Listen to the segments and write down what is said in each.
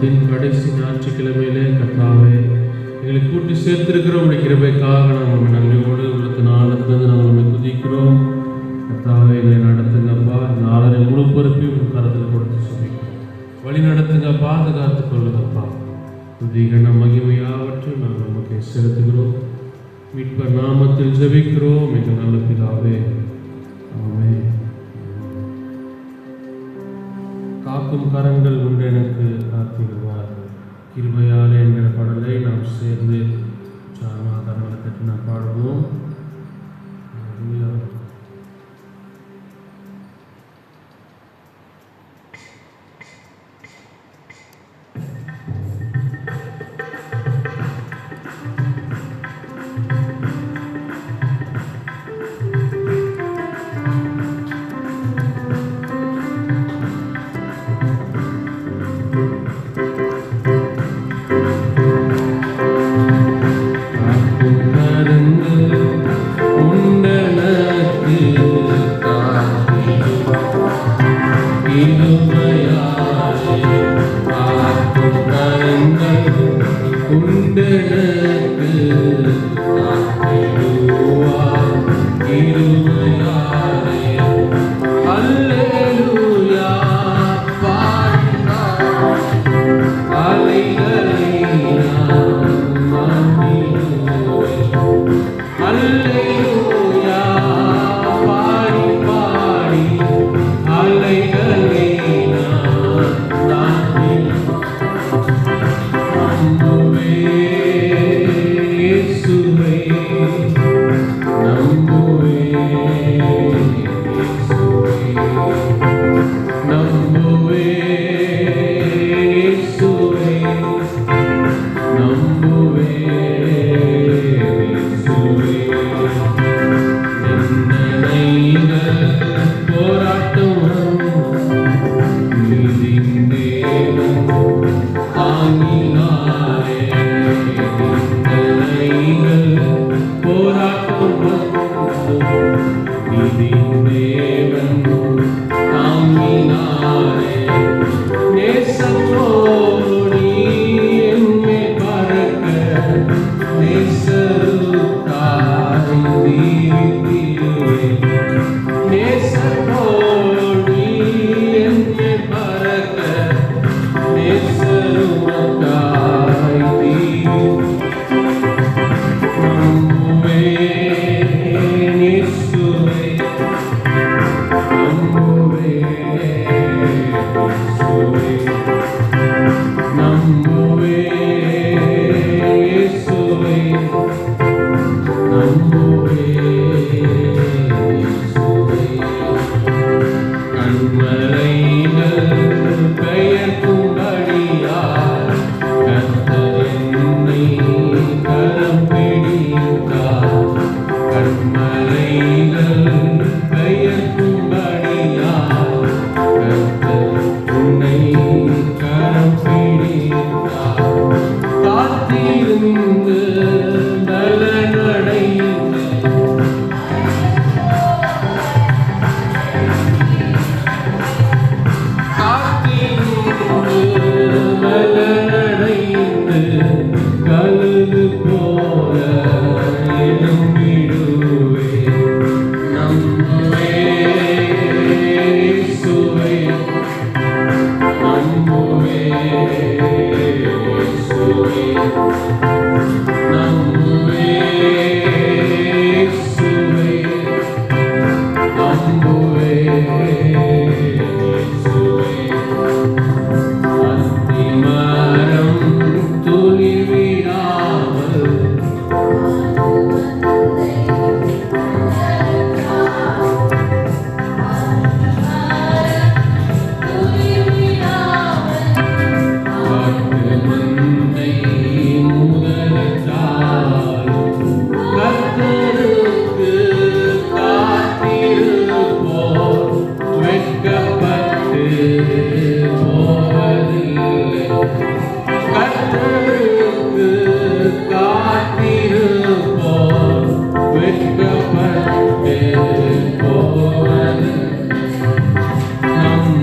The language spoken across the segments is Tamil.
மாதத்தின் கடைசி ஞாயிற்றுக்கிழமையிலே கர்த்தாவே எங்களை கூட்டி சேர்த்திருக்கிற உடைய கிருபைக்காக நாங்கள் நன்றியோடு உள்ளத்து நாளத்திலிருந்து நாங்கள் உண்மை துதிக்கிறோம். கர்த்தாவே எங்களை நடத்துங்கப்பா. நாளரை முழு பொறுப்பையும் கருத்தில் கொடுத்து சொல்லிக்கிறோம். வழி நடத்துங்க, பாதுகாத்துக் கொள்ளுங்கப்பா. துதிகன மகிமையாவற்றையும் நாங்கள் நமக்கு செலுத்துகிறோம். மீட்பர் நாமத்தில் ஜெபிக்கிறோம் எங்கள் நல்ல பிதாவே, ஆமென். காக்கும் கரங்கள் உண்டு எனக்கு காத்திடுவார், கிருபையாலே என்கிற பாடலை நாம் சேர்ந்து கரங்களை தட்டி நாம் பாடுவோம்.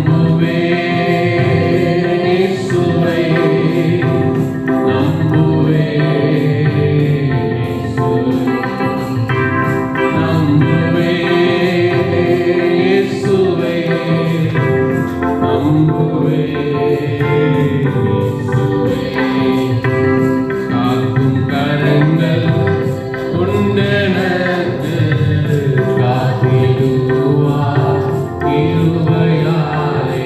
நம்புவேன் இயேசுவை காக்கும் கரங்கள் கொண்டனக்கு காத்திடுவார் கிருபையாலே.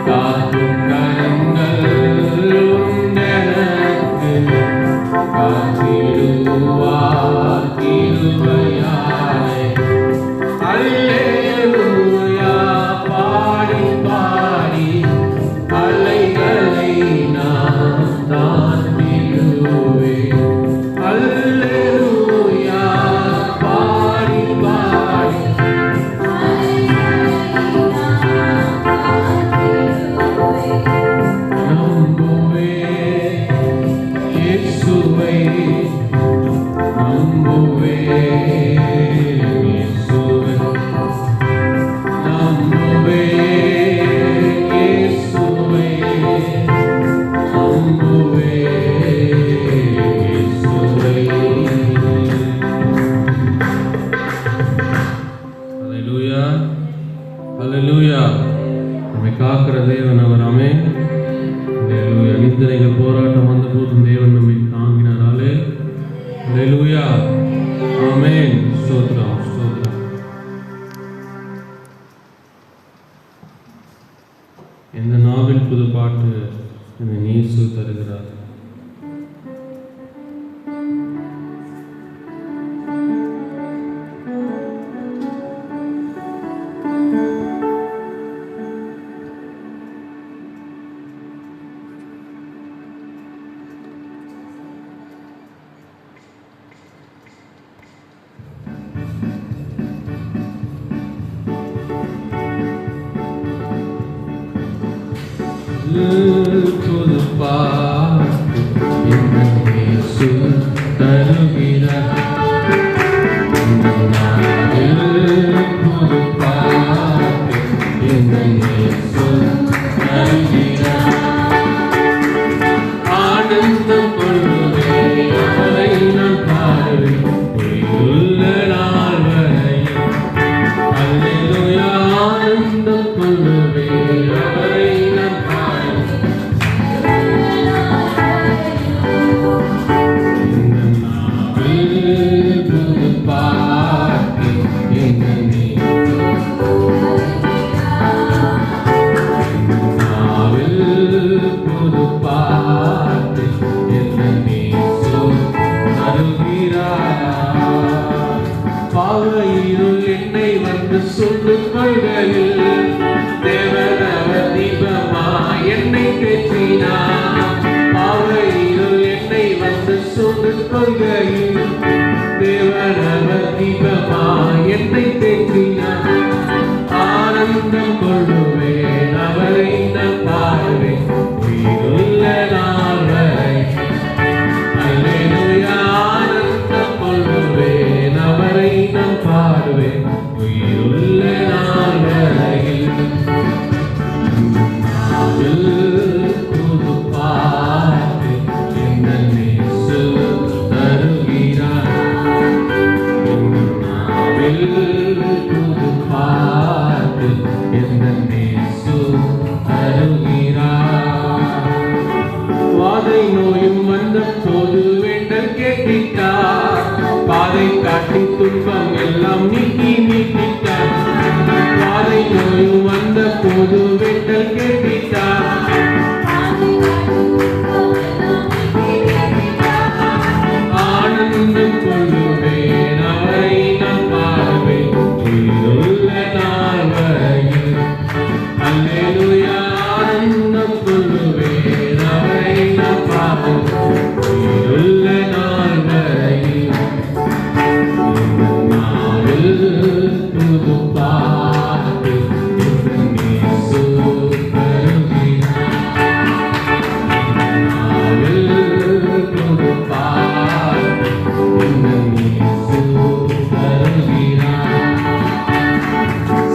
காக்கும் கரங்கள் கொண்டனக்கு காத்திடுவார் கிருபையாலே. அல்லேலூயா பாடி பாடி அலைகளை நான் தாண்டிடுவேன். அல்லேலூயா பாடி பாடி நம்புவேன் இயேசுவை நம்புவேன். நம்மை காக்கிற தேவன் அவர். ஆமென். அல்லேலூயா. நிந்தனைகள் போராட்டம் வந்த போதும் தேவன் நம்மை தாங்கினாராலே. அல்லேலூயா. ஆமென். ஸ்தோத்திரம் ஸ்தோத்திரம். எந்த நாவில் புது பாட்டு என்னை நீசு தருகிறார். புது பாட்டு என்னை இயேசு தருகிறார். புது பாட்டு என்னை இயேசு தருகிறார். ஆனந்தம் கொள்வேன் அவரை நான் பாடுவேன் உயிருள்ள நாள் வரையில். அல்லேலூயா. ஆனந்தம் கொள்வேன் அவரை நான் என்னை வந்து சொல்லும் கொள்கையில் தேவனவர் தீபமா என்னை பேசினார். பாவையில் என்னை வந்து சொல்லும் கொள்கையில் தேவனவர் தீபமா என்னை பேசினார். ஆனந்தம் கொள்ளுவேன் அவரை நான் பாடுவேன் உயிருள்ள நாள் வரை. அல்லேலூயா. ஆனந்தம் கொள்ளுவேன் அவரை நான் பாடுவேன் உயிருள்ள நாள் வரையில். புது பாட்டு என்னை இயேசு தருகிறார். புது பாட்டு என்னை இயேசு தருகிறார். வாதை நோயும் வந்த போது வேண்டல் கேட்டிட்டார். பாதை காட்டி துன்பம் எல்லாம் நீக்கி நீட்டிட்டார். பாதை நோயும் வந்த போது வேண்டல் கேட்டிட்டார். ஆனந்தம் கொள்ளுவேன் அவரை நான் பாடுவேன் உயிருள்ள நாள் வரையில். அல்லேலூயா. ஆனந்தம் கொள்ளுவேன் அவரை நான் பாடுவேன் உயிருள்ள நாள் வரையில். புது பாட்டு என்னை இயேசு தருகிறார். புது பாட்டு என்னை இயேசு தருகிறார்.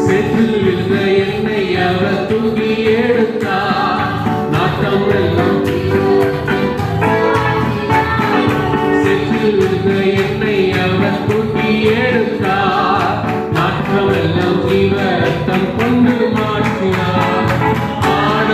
சேற்றில் விழுந்த என்னை அவர் தூக்கி எடுத்தார். நாட்டம் எல்லாம் சேற்றில் விழுந்த என்னை அவர் தூக்கி எடுத்தார். நாற்றமெல்லாம் ஜீவரத்தம் கொண்டு மாற்றினார். ஆன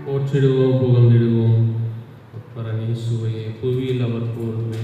போற்றிடுவோம், புகழ்ந்திடுவோம் பரமேசுவையே. புவியில் அவர் போர்வை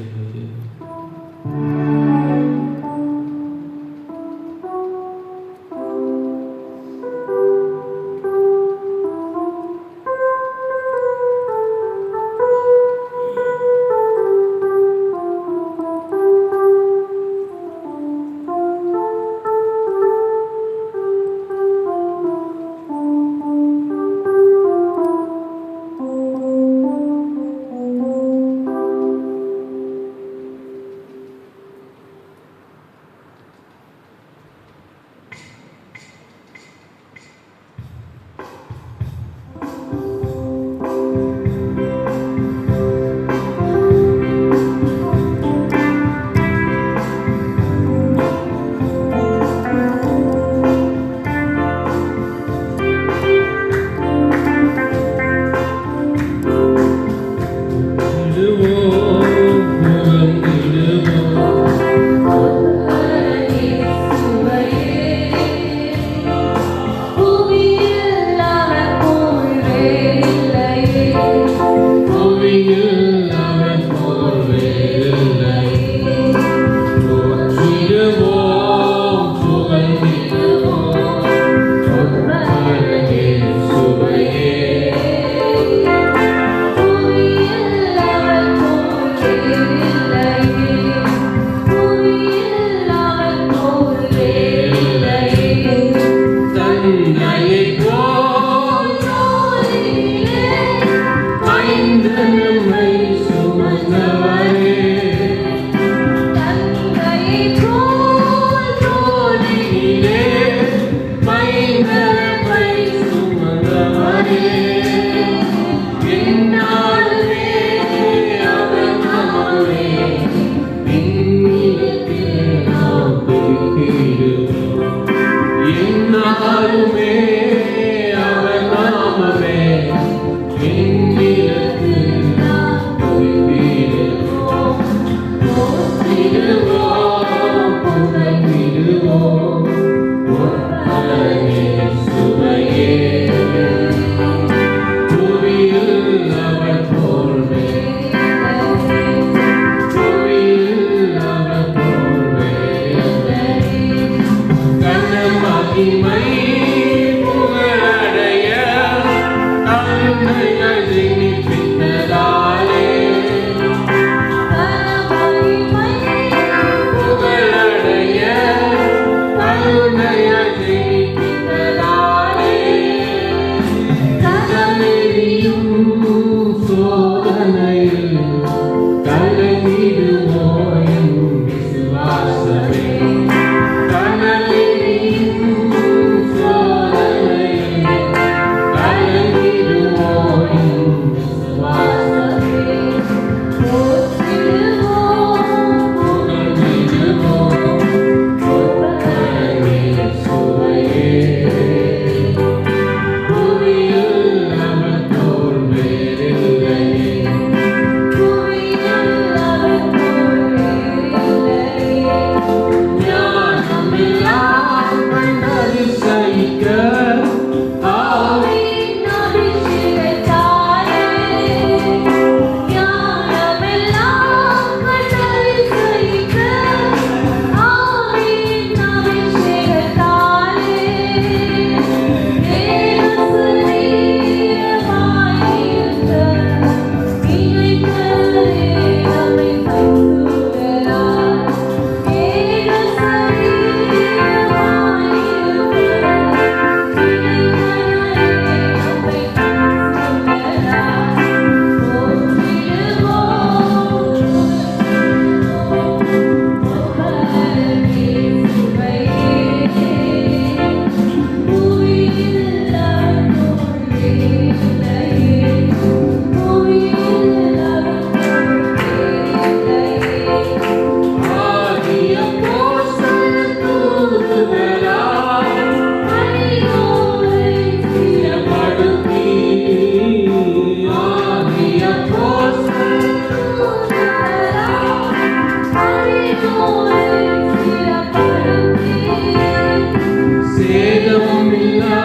சேதம் இல்லா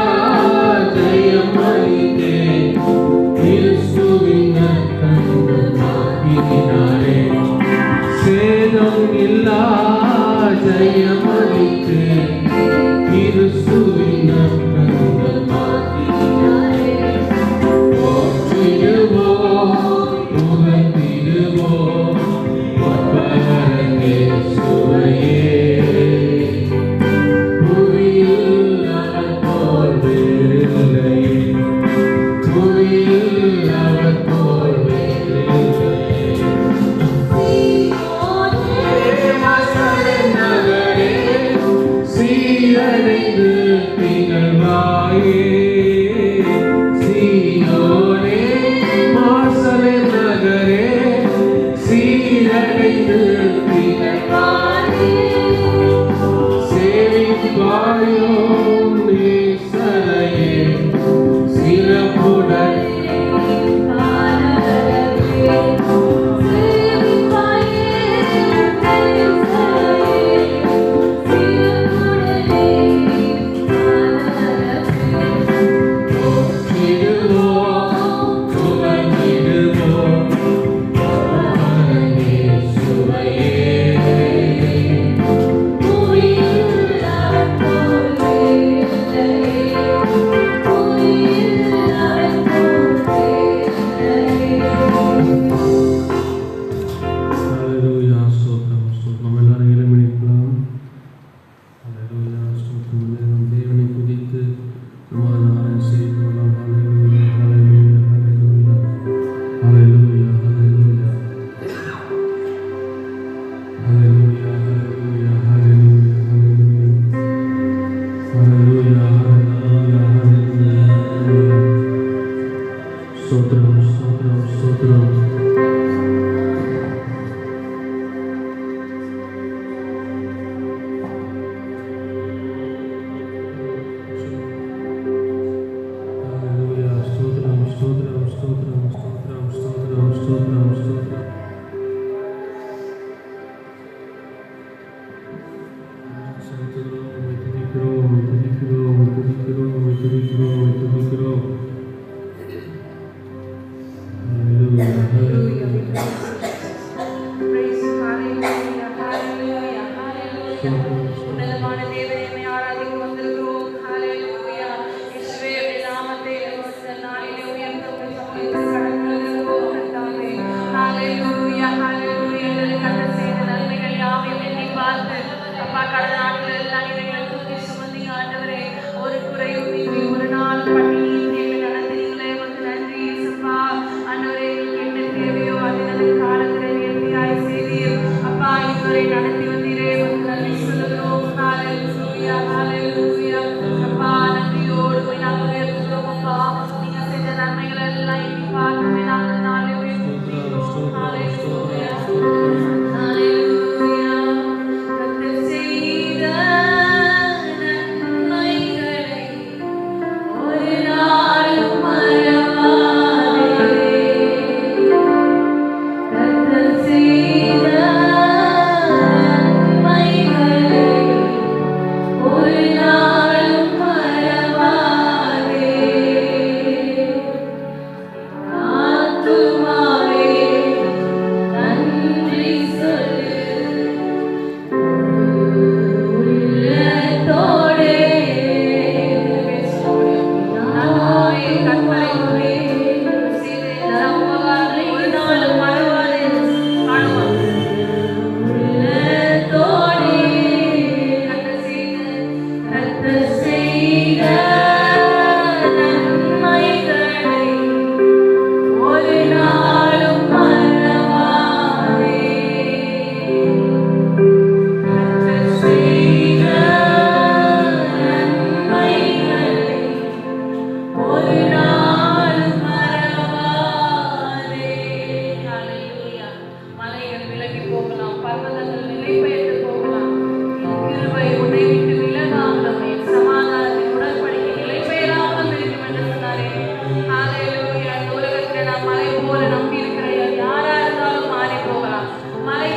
ஜெயம் அளித்தே இயேசுவின் நற்கண்டமாக்கினாரே. சேதம் இல்லா ஜெயம் அளித்தே இயேசுவின் நற்கண்டமாக்கினாரே. போற்றிடுவோம் புகழ்ந்திடுவோம் ஒப்பரங்க இயேசுவையே.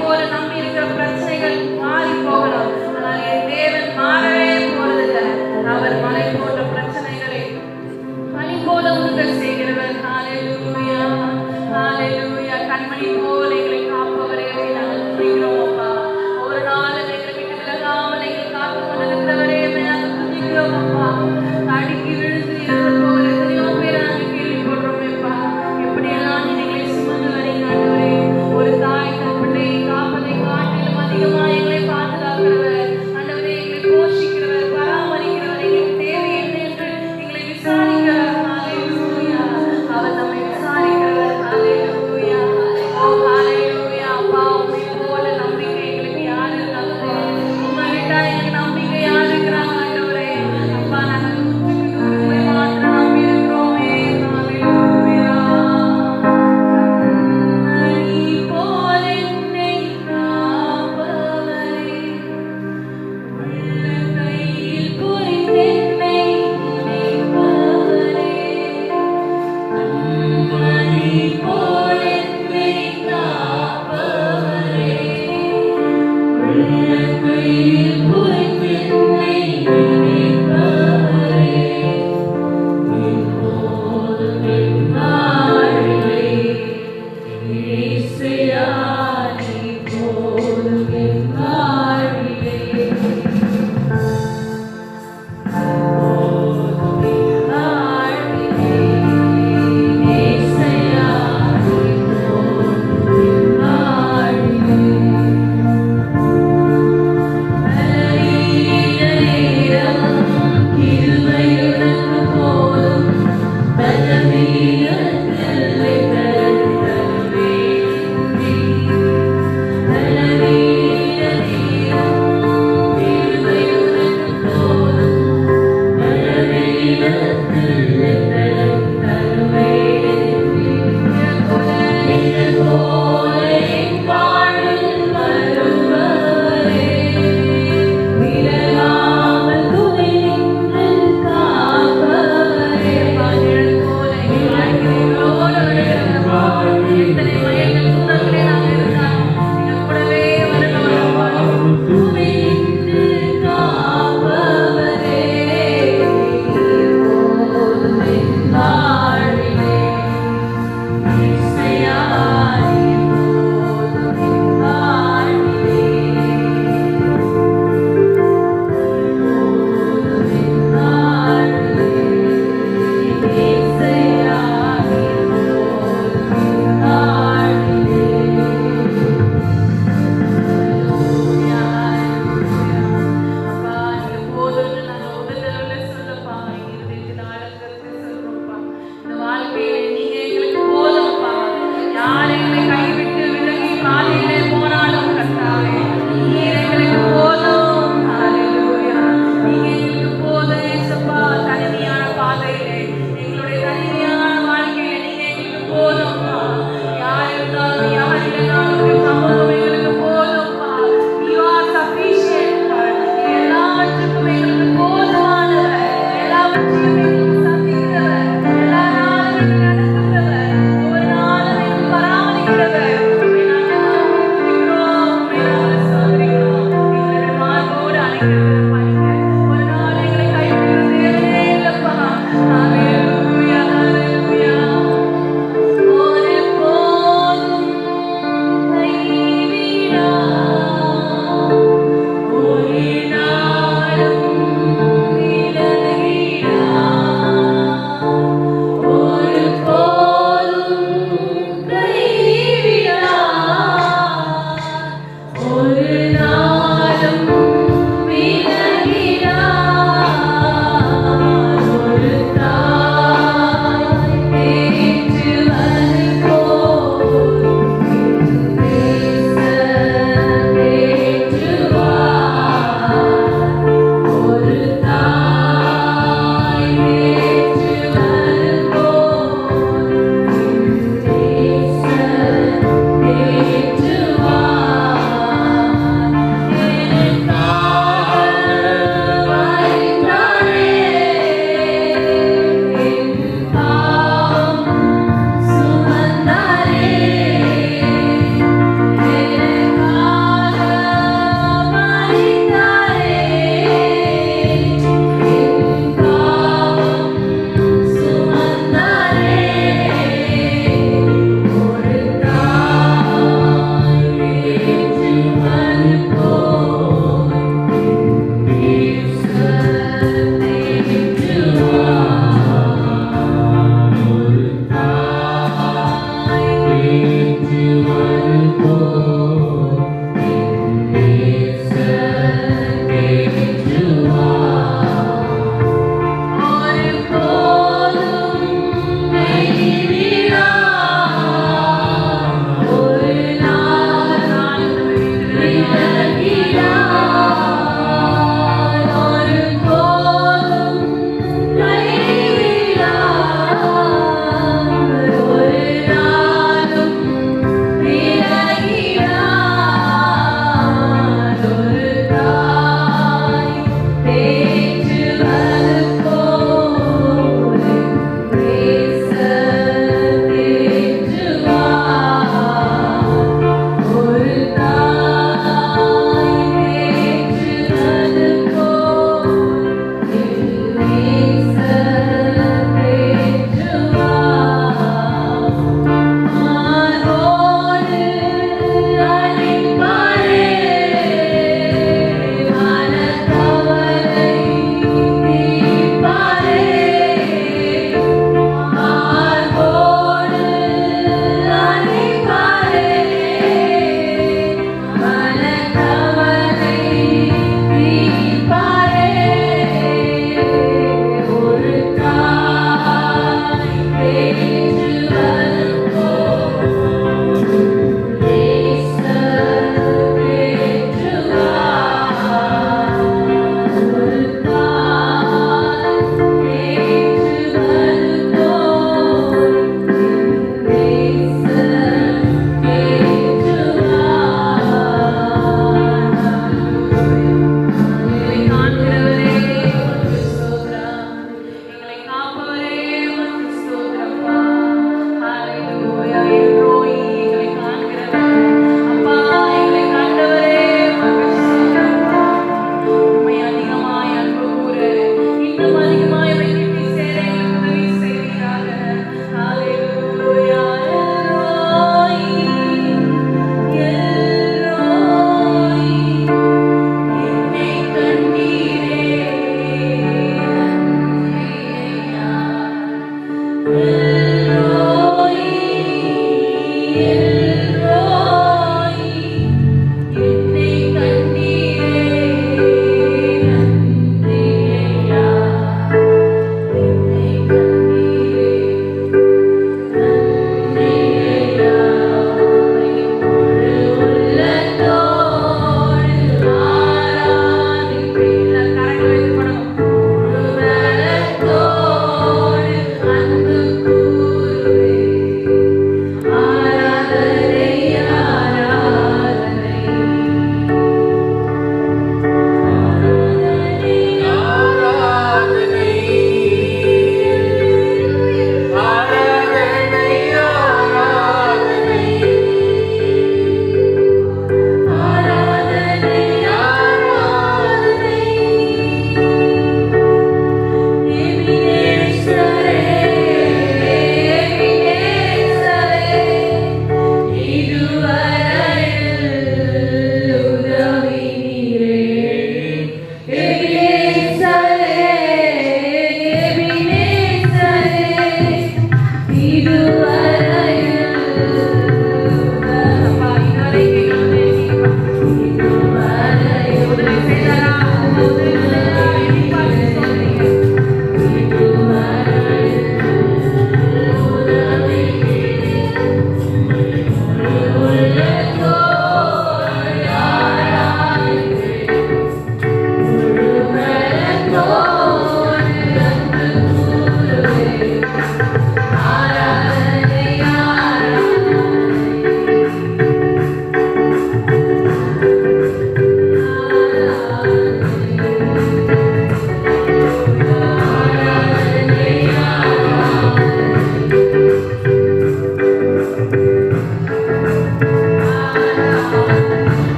போல நம்பி இருக்கிற பிரச்சனைகள்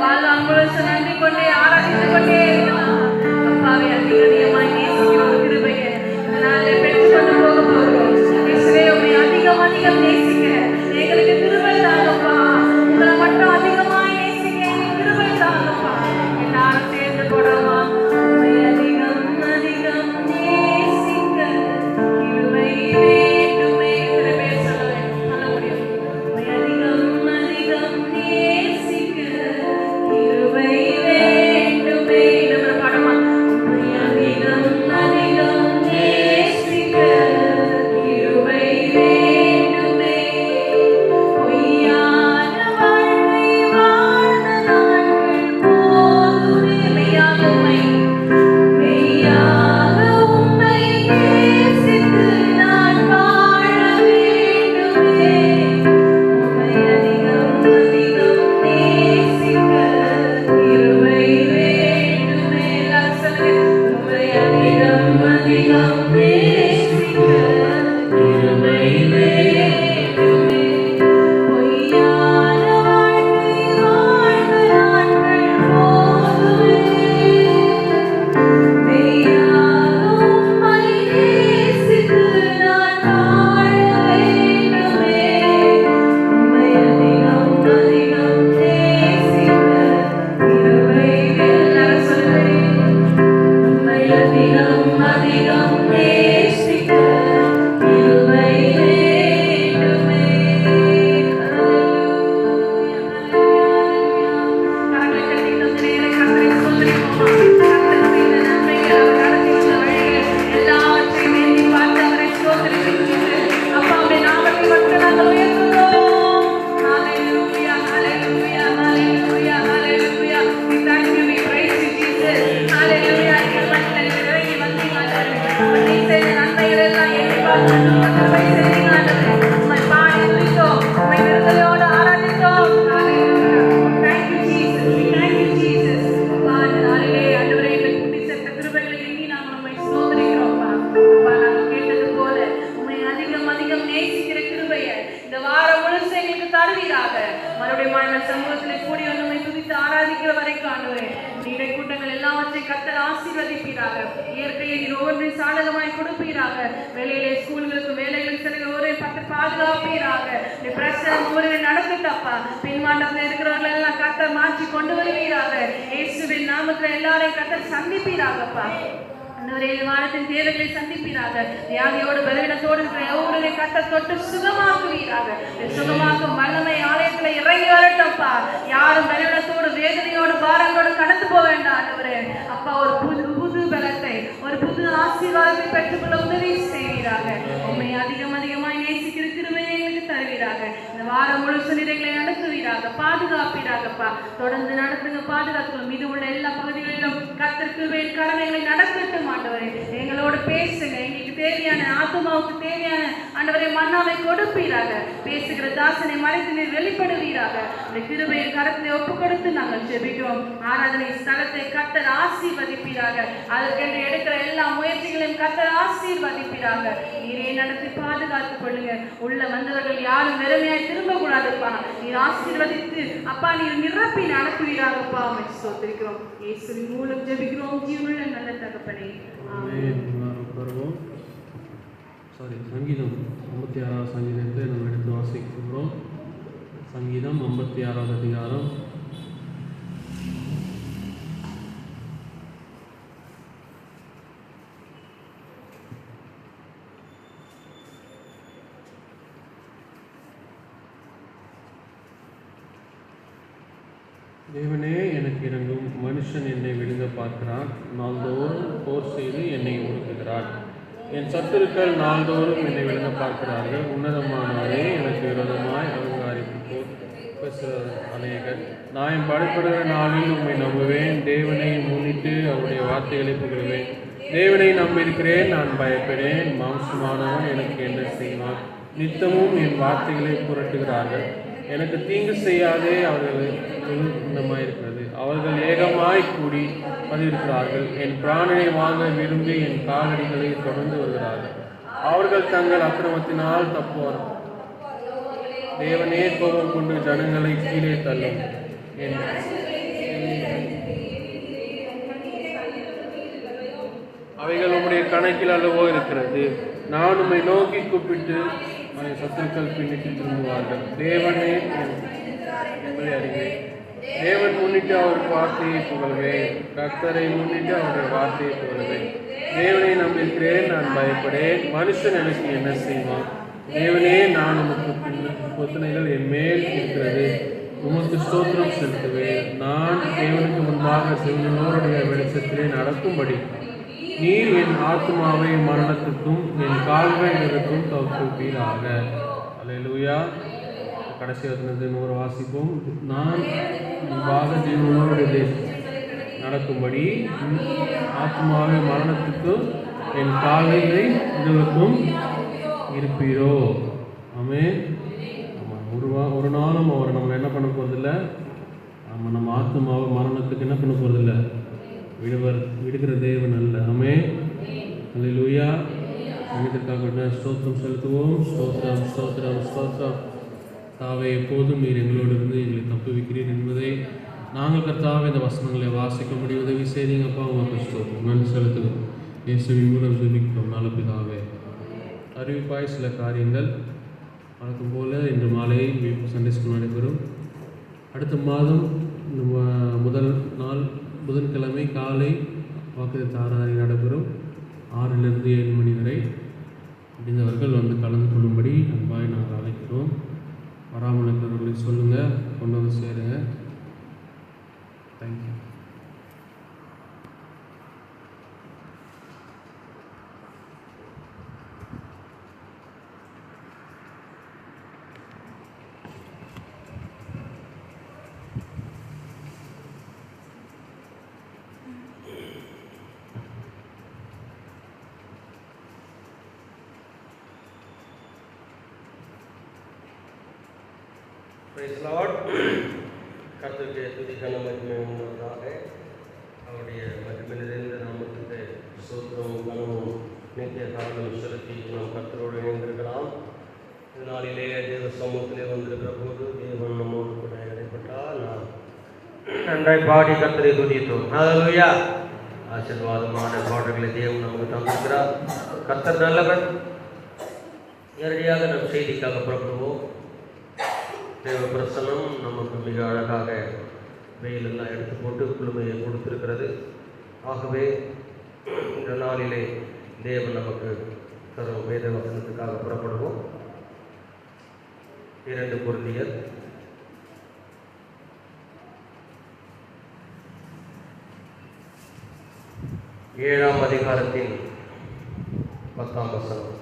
வாழ்நாள் முழுசு நன்றி கொண்டே ஆராதித்துக் கொண்டே இருக்கலாம். அப்பாவை அதிக அதிகமாய் நேசிக்கிற ஒரு கிருபையை நாளை பெற்றுக் கொண்டு போக போகிறோம். இயேசுவே, உம்மை அதிகம் அதிகம் நேசிக்க எங்களுக்கு கிருபை தாங்கப்பா. உங்களை மட்டும் அதிகமாய் நேசிக்க எங்களுக்கு கிருபை தாங்கப்பா. எல்லாரும் சேர்ந்து போடாமா? உம்மை அதிகம் அதிகம் நேசிக்க கிருபை வேண்டுமே. இத்தனை பேர் சொல்ல முடியும். உம்மை அதிகம் அதிகம் நேசிக்க கிருபை வேண்டுமே. நம்ம பாடமா? உம்மை அதிகம் அதிகம் நேசிக்க கிருபை வேண்டுமே. பொய்யான வாழ்வை வாழ்ந்த நாட்கள் போதுமே. மெய்யாக உம்மை நேசித்து நான் வாழ வேண்டுமே. உம்மை அதிகம் அதிகம் நேசிக்க கிருபை வேண்டுமே. எல்லாரும் சொல்லுங்க. உம்மை அதிகம் அதிகம் நேசிக்க கிருபை வேண்டுமே. பொய்யான வாழ்வை வாழ்ந்த நாட்கள் போதுமே. மெய்யாக உம்மை நேசித்து நான் வாழ வேண்டுமே. உம்மை அதிகம் அதிகம் நேசிக்க கிருபை எல்லாரும் சொல்லுங்க. உம்மை அதிகம் அதிகம் நேசிக்க கிருபை வேண்டுமே. ஹல்லேலூயா, ஹல்லேலூயா. கரங்களை தட்டி கொஞ்ச நேரம் கர்த்தரை ஸ்தோத்திரிப்போமா? கர்த்தர் செய்த நன்மைகள், அவர் நடத்தி வந்த வழிகள் எல்லாவற்றையும் எண்ணி பார்த்து அவரை ஸ்தோத்திரிக்கின்றீர்கள். அப்பாவுடைய நாமத்தை மட்டும் நாங்கள் உயர்த்துகிறோம். ஹல்லேலூயா, ஹல்லேலூயா, ஹல்லேலூயா, ஹல்லேலூயா. We thank you, we praise you, Jesus. ஹல்லேலூயா. எங்கள் மத்தியில் இறங்கி வந்தீங்க ஆண்டவரே. நீ செய்த நன்மைகள் எல்லாம் எண்ணி பார்த்து கிருபை செய்தீங்க ஆண்டவரே. உம்மை பாடி துதித்தோம். உம்மை விடுதலையோடு ஆராதித்தோம். ஹல்லேலூயா. Thank you, Jesus. We thank you, Jesus. அப்பா, இந்த நாளிலே ஆண்டவரே, எங்கள் குட்டி சேர்த்த கிருபைகளை எண்ணி நாங்கள் உம்மை ஸ்தோத்திரிக்கிறோம்ப்பா. அப்பா, நாங்கள் கேட்டது போல உம்மை அதிகம் அதிகம் நேசிக்கிற கிருபையை இந்த வாரம் முழுசு எங்களுக்கு தருவீராக. மறுபடியும் இந்த சமூகத்தில் கூடி வந்து உம்மை துதித்து ஆராதிக்கிற வரைக்கும் ஆண்டவரே, நீடை கூட்டங்கள் எல்லாவற்றையும் கர்த்தர் ஆசீர்வதிப்பீராக. இயற்கையை நீர் ஒவ்வொன்றையும் சாதகமாய் கொடுப்பீராக. வேலையிலே ஸ்கூல்களுக்கு வேலைகளுக்கு செல்கிற ஒரே பத்து பாதுகாப்பீராக. நீ பிரச்சனை ஒரே நடக்கட்டப்பா. பின்மாண்டத்தில் இருக்கிறவர்கள் எல்லாம் கர்த்தர் மாற்றி கொண்டு வருவீராக. இயேசுவின் நாமத்தில் எல்லாரையும் கர்த்தர் சந்திப்பீராகப்பா. ஆண்டவரே, வாரத்தின் தேவைகளை சந்திப்பீராக. வியாதியோடு பலவீனத்தோடு இருக்கிற ஒவ்வொருவரை கர்த்தர் தொட்டு சுகமாக்குவீராக. சுகமாக்கும் வல்லமை ஆலயத்தில் இறங்கி வரட்டப்பா. யாரும் பலவீனத்தோடு வேதனையோடு பாரங்களோடு கடந்து போக வேண்டாம் ஆண்டவரே. அப்பா, ஒரு புது பலத்தை, ஒரு புது ஆசீர்வாதத்தை பெற்றுக்கொள்ள உதவி செய்வீராக. உண்மை அதிகம் அதிகமாய் நேசிக்கிற கிருபையை எங்களுக்கு தருவீராக. இந்த வாரம் முழுசு நிறைகளை நடத்துவீராக, பாதுகாப்பீராகப்பா. தொடர்ந்து நடத்துங்க, பாதுகாத்துக்கணும். மீது உள்ள எல்லா பகுதிகளிலும் கர்த்தர் கிருபையின் கடமைகளை நடக்கட்டும் ஆண்டவரே. எங்களோடு பேசுங்க. எங்களுக்கு தேவையான ஆத்துமாவுக்கு தேவையான ஆண்டவரே மன்னாவை கொடுப்பீராக. பேசுகிற தாசனை மறைத்து நீர் வெளிப்படுவீராக. இந்த கிருபையின் கரத்தை ஒப்பு கொடுத்து நாங்கள் ஜெபிக்கிறோம். ஆராதனை ஸ்தலத்தை கர்த்தர் ஆசீர்வதிப்பீராக. அதற்கென்று எடுக்கிற எல்லா முயற்சிகளையும் கர்த்தர் ஆசீர்வதிப்பீராக. நீரே நடத்தி பாதுகாத்துக் கொள்ளுங்க. உள்ள வந்தவர்கள் யாரும் வெறுமையாய் திரும்ப கூடாதுப்பா. நீர் ஆசீர்வதித்து அப்பா நீர் நிரப்பி நடத்துவீராகப்பா. அமைச்சு சோத்திருக்கிறோம். இயேசுவின் மூலம் ஜெபிக்கிறோம் ஜீவனுள்ள நல்ல தகப்பனே. ஆமென். சங்கீதம் 56 சங்கீதத்தை நம்ம எடுத்து வாசிக்கிறோம். சங்கீதம் 56 அதிகாரம். தேவனே எனக்கு இறங்கும். மனுஷன் என்னை விழுங்க பார்க்கிறான். நாள்தோறும் போர் செய்து என்னை ஒடுக்குகிறான். என் சத்துருக்கள் நாள்தோறும் என்னை விழுங்க பார்க்கிறார்கள். உன்னதமானவரே, எனக்கு விரோதமாய் அலங்காரிப்பு போர் பேசுகிற அநேகர். நான் படைப்படுகிற நாளில் உம்மை நம்புவேன். தேவனை முன்னிட்டு அவருடைய வார்த்தைகளை புகழுவேன். தேவனை நம்பியிருக்கிறேன், நான் பயப்படேன். மாம்சமானவன் எனக்கு என்ன செய்வான்? நித்தமும் என் வார்த்தைகளை புரட்டுகிறார்கள். எனக்கு தீங்கு செய்யாதே அவர்கள் இருக்கிறது. அவர்கள் ஏகமாய் கூடி பதிவிருக்கிறார்கள். என் பிராணனை வாங்க விரும்பி என் காலடிகளை தொடர்ந்து வருகிறார்கள். அவர்கள் தங்கள் அக்கிரமத்தினால் தப்புவார். தேவனே கோபம் கொண்டு ஜனங்களை கீழே தள்ளும். என் அவைகள் உம்முடைய கணக்கில் அல்லவோ இருக்கிறது. நான் உம்மை நோக்கி கூப்பிட்டு அதை சத்துருக்கள் பின்னிட்டு திரும்புவார்கள். தேவனே என்பதை அறிவேன். தேவன் முன்னிட்டு அவருக்கு வார்த்தையை புகழ்வேன். கர்த்தரை முன்னிட்டு அவருடைய வார்த்தையை புகழ்வேன். தேவனை நம்பியிருக்கிறேன், நான் பயப்படேன். மனுஷன் எனக்கு என்ன செய்வான்? தேவனே, நான் உமக்கு பொத்தனைகள் என் மேல் இருக்கிறது. உமக்கு ஸ்தோத்திரம் செலுத்துவேன். நான் தேவனுக்கு முன்பாக சிவனோருடைய வெளிச்சத்திலே நடக்கும்படி நீர் என் ஆத்மாவை மரணத்துக்கும் என் கால்களுக்கும் தப்புவீராக. அல்லேலூயா. கடைசி வசனத்தை நூறு வாசிப்போம். நான் முன்பாக ஜீவனோருடைய நடக்கும்படி ஆத்மாவை மரணத்துக்கும் என் கால்களை இதுக்கும் இருப்பீரோ. ஆமென். ஒரு நாளும் அவர் நம்ம என்ன பண்ண போகிறதில்ல. நம்ம ஆத்மாவை மரணத்துக்கு என்ன பண்ண போகிறதில்ல, விடுகிற தேவன் அல்ல. ஆமென். அல்லேலூயா. இதற்காக ஸ்தோத்திரம் செலுத்துவோம். ஸ்தோத்திரம் ஸ்தோத்திரம் ஸ்தோத்திரம். தாவே, எப்போதும் நீர் எங்களோடு இருந்து எங்களை தப்புவிக்கிறீர் என்பதை நாங்கள் கர்த்தாவே இந்த வசனங்களை வாசிக்க முடிய உதவி செய்தீங்கப்பா. உங்களுக்கு ஸ்தோத்திரம், நன்றி செலுத்துகிறோம். இயேசுவின் மூலம் ஜெபிக்கிறோம் நல்ல பிதாவே. அறிவிப்பாய் சில காரியங்கள் வழக்கம் போல் இன்று மாலை சண்டே ஸ்கூல் நடைபெறும். அடுத்த மாதம் முதல் நாள் புதன்கிழமை காலை வாக்குத்த ஆராதனை நடைபெறும். 6 to 7 மணி வரை முடிந்தவர்கள் வந்து கலந்து கொள்ளும்படி அன்பாய் நாங்கள் அழைக்கிறோம். வராமல் இருக்கிறவர்களை சொல்லுங்கள், கொண்டு வந்து சேருங்க. தேங்க்யூ. Praise Lord. கர்த்தருடைய துதி கன மகிமை உண்டாவதாக. அவருடைய மகிமை நிறைந்த நாமத்துக்கு ஸ்தோத்திரமும் கனமும் நித்திய காலம் செலுத்தி நாம் கர்த்தரோடு இணைந்திருக்கலாம். இதனாலே தேவ சமூகத்திலே வந்திருக்கிற போது தேவன் நம்மோடு கூட இடைப்பட்டால் நாம் நன்றாய் பாடி கர்த்தரை துதித்தோம். ஹல்லேலூயா. ஆசீர்வாதமான பாடல்களை தேவன் நமக்கு தந்திருக்கிறார். கர்த்தர் நல்லவர். நேரடியாக நம் செய்திக்காக புறப்படுவோம். தேவ பிரசனம் நமக்கு மிக அழகாக வெயிலெல்லாம் எடுத்து போட்டு குளுமையை கொடுத்திருக்கிறது. ஆகவே இந்த நாளிலே தேவன் நமக்கு தரும் வேத வசனத்துக்காக புறப்படுவோம். 2 Corinthians 7ஆம் அதிகாரத்தின் 10ஆம் வசனம்.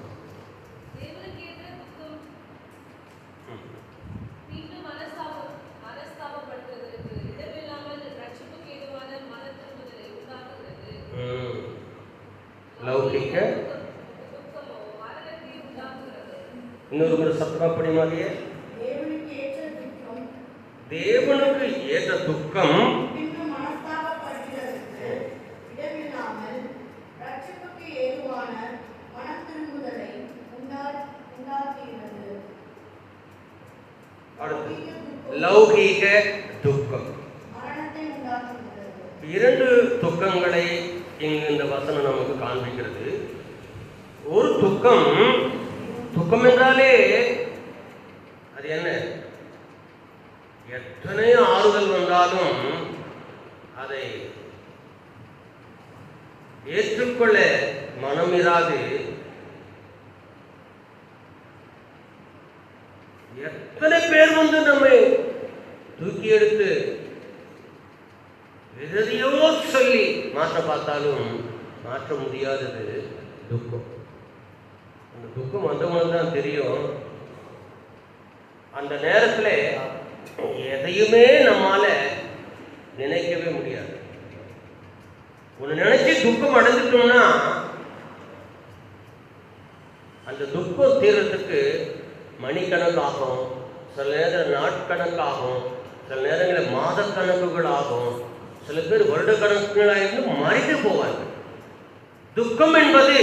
லௌகிக்க இன்னொரு முறை சத்தமா படிமாதியே. தேவனுக்கு ஏற்ற துக்கம் லௌகீக துக்கம். 2 துக்கங்களை இங்கு இந்த வசனம் நமக்கு காண்பிக்கிறது. ஒரு துக்கம், துக்கம் என்றாலே அது என்ன? எத்தனை ஆறுதல் வந்தாலும் அதை ஏற்றுக்கொள்ள மனம் இராது. எத்தனை பேர் வந்து நம்மை தூக்கி எடுத்து எதையோ சொல்லி மாற்ற பார்த்தாலும் மாற்ற முடியாதது துக்கம். அந்த துக்கம் வந்தவங்களுக்கு தான் தெரியும். அந்த நேரத்தில் எதையுமே நம்மால நினைக்கவே முடியாது. ஒன்று நினைச்சு துக்கம் அடைஞ்சிட்டோம்னா அந்த துக்கம் தீர்றதுக்கு மணிக்கணக்காகும், சில நேரம் நாட்கணக்காகும், சில நேரங்களில் மாதக்கணக்குகள் ஆகும், சில பேர் வருடக்கணக்குகளாயிருந்து மறைந்து போவாங்க. துக்கம் என்பது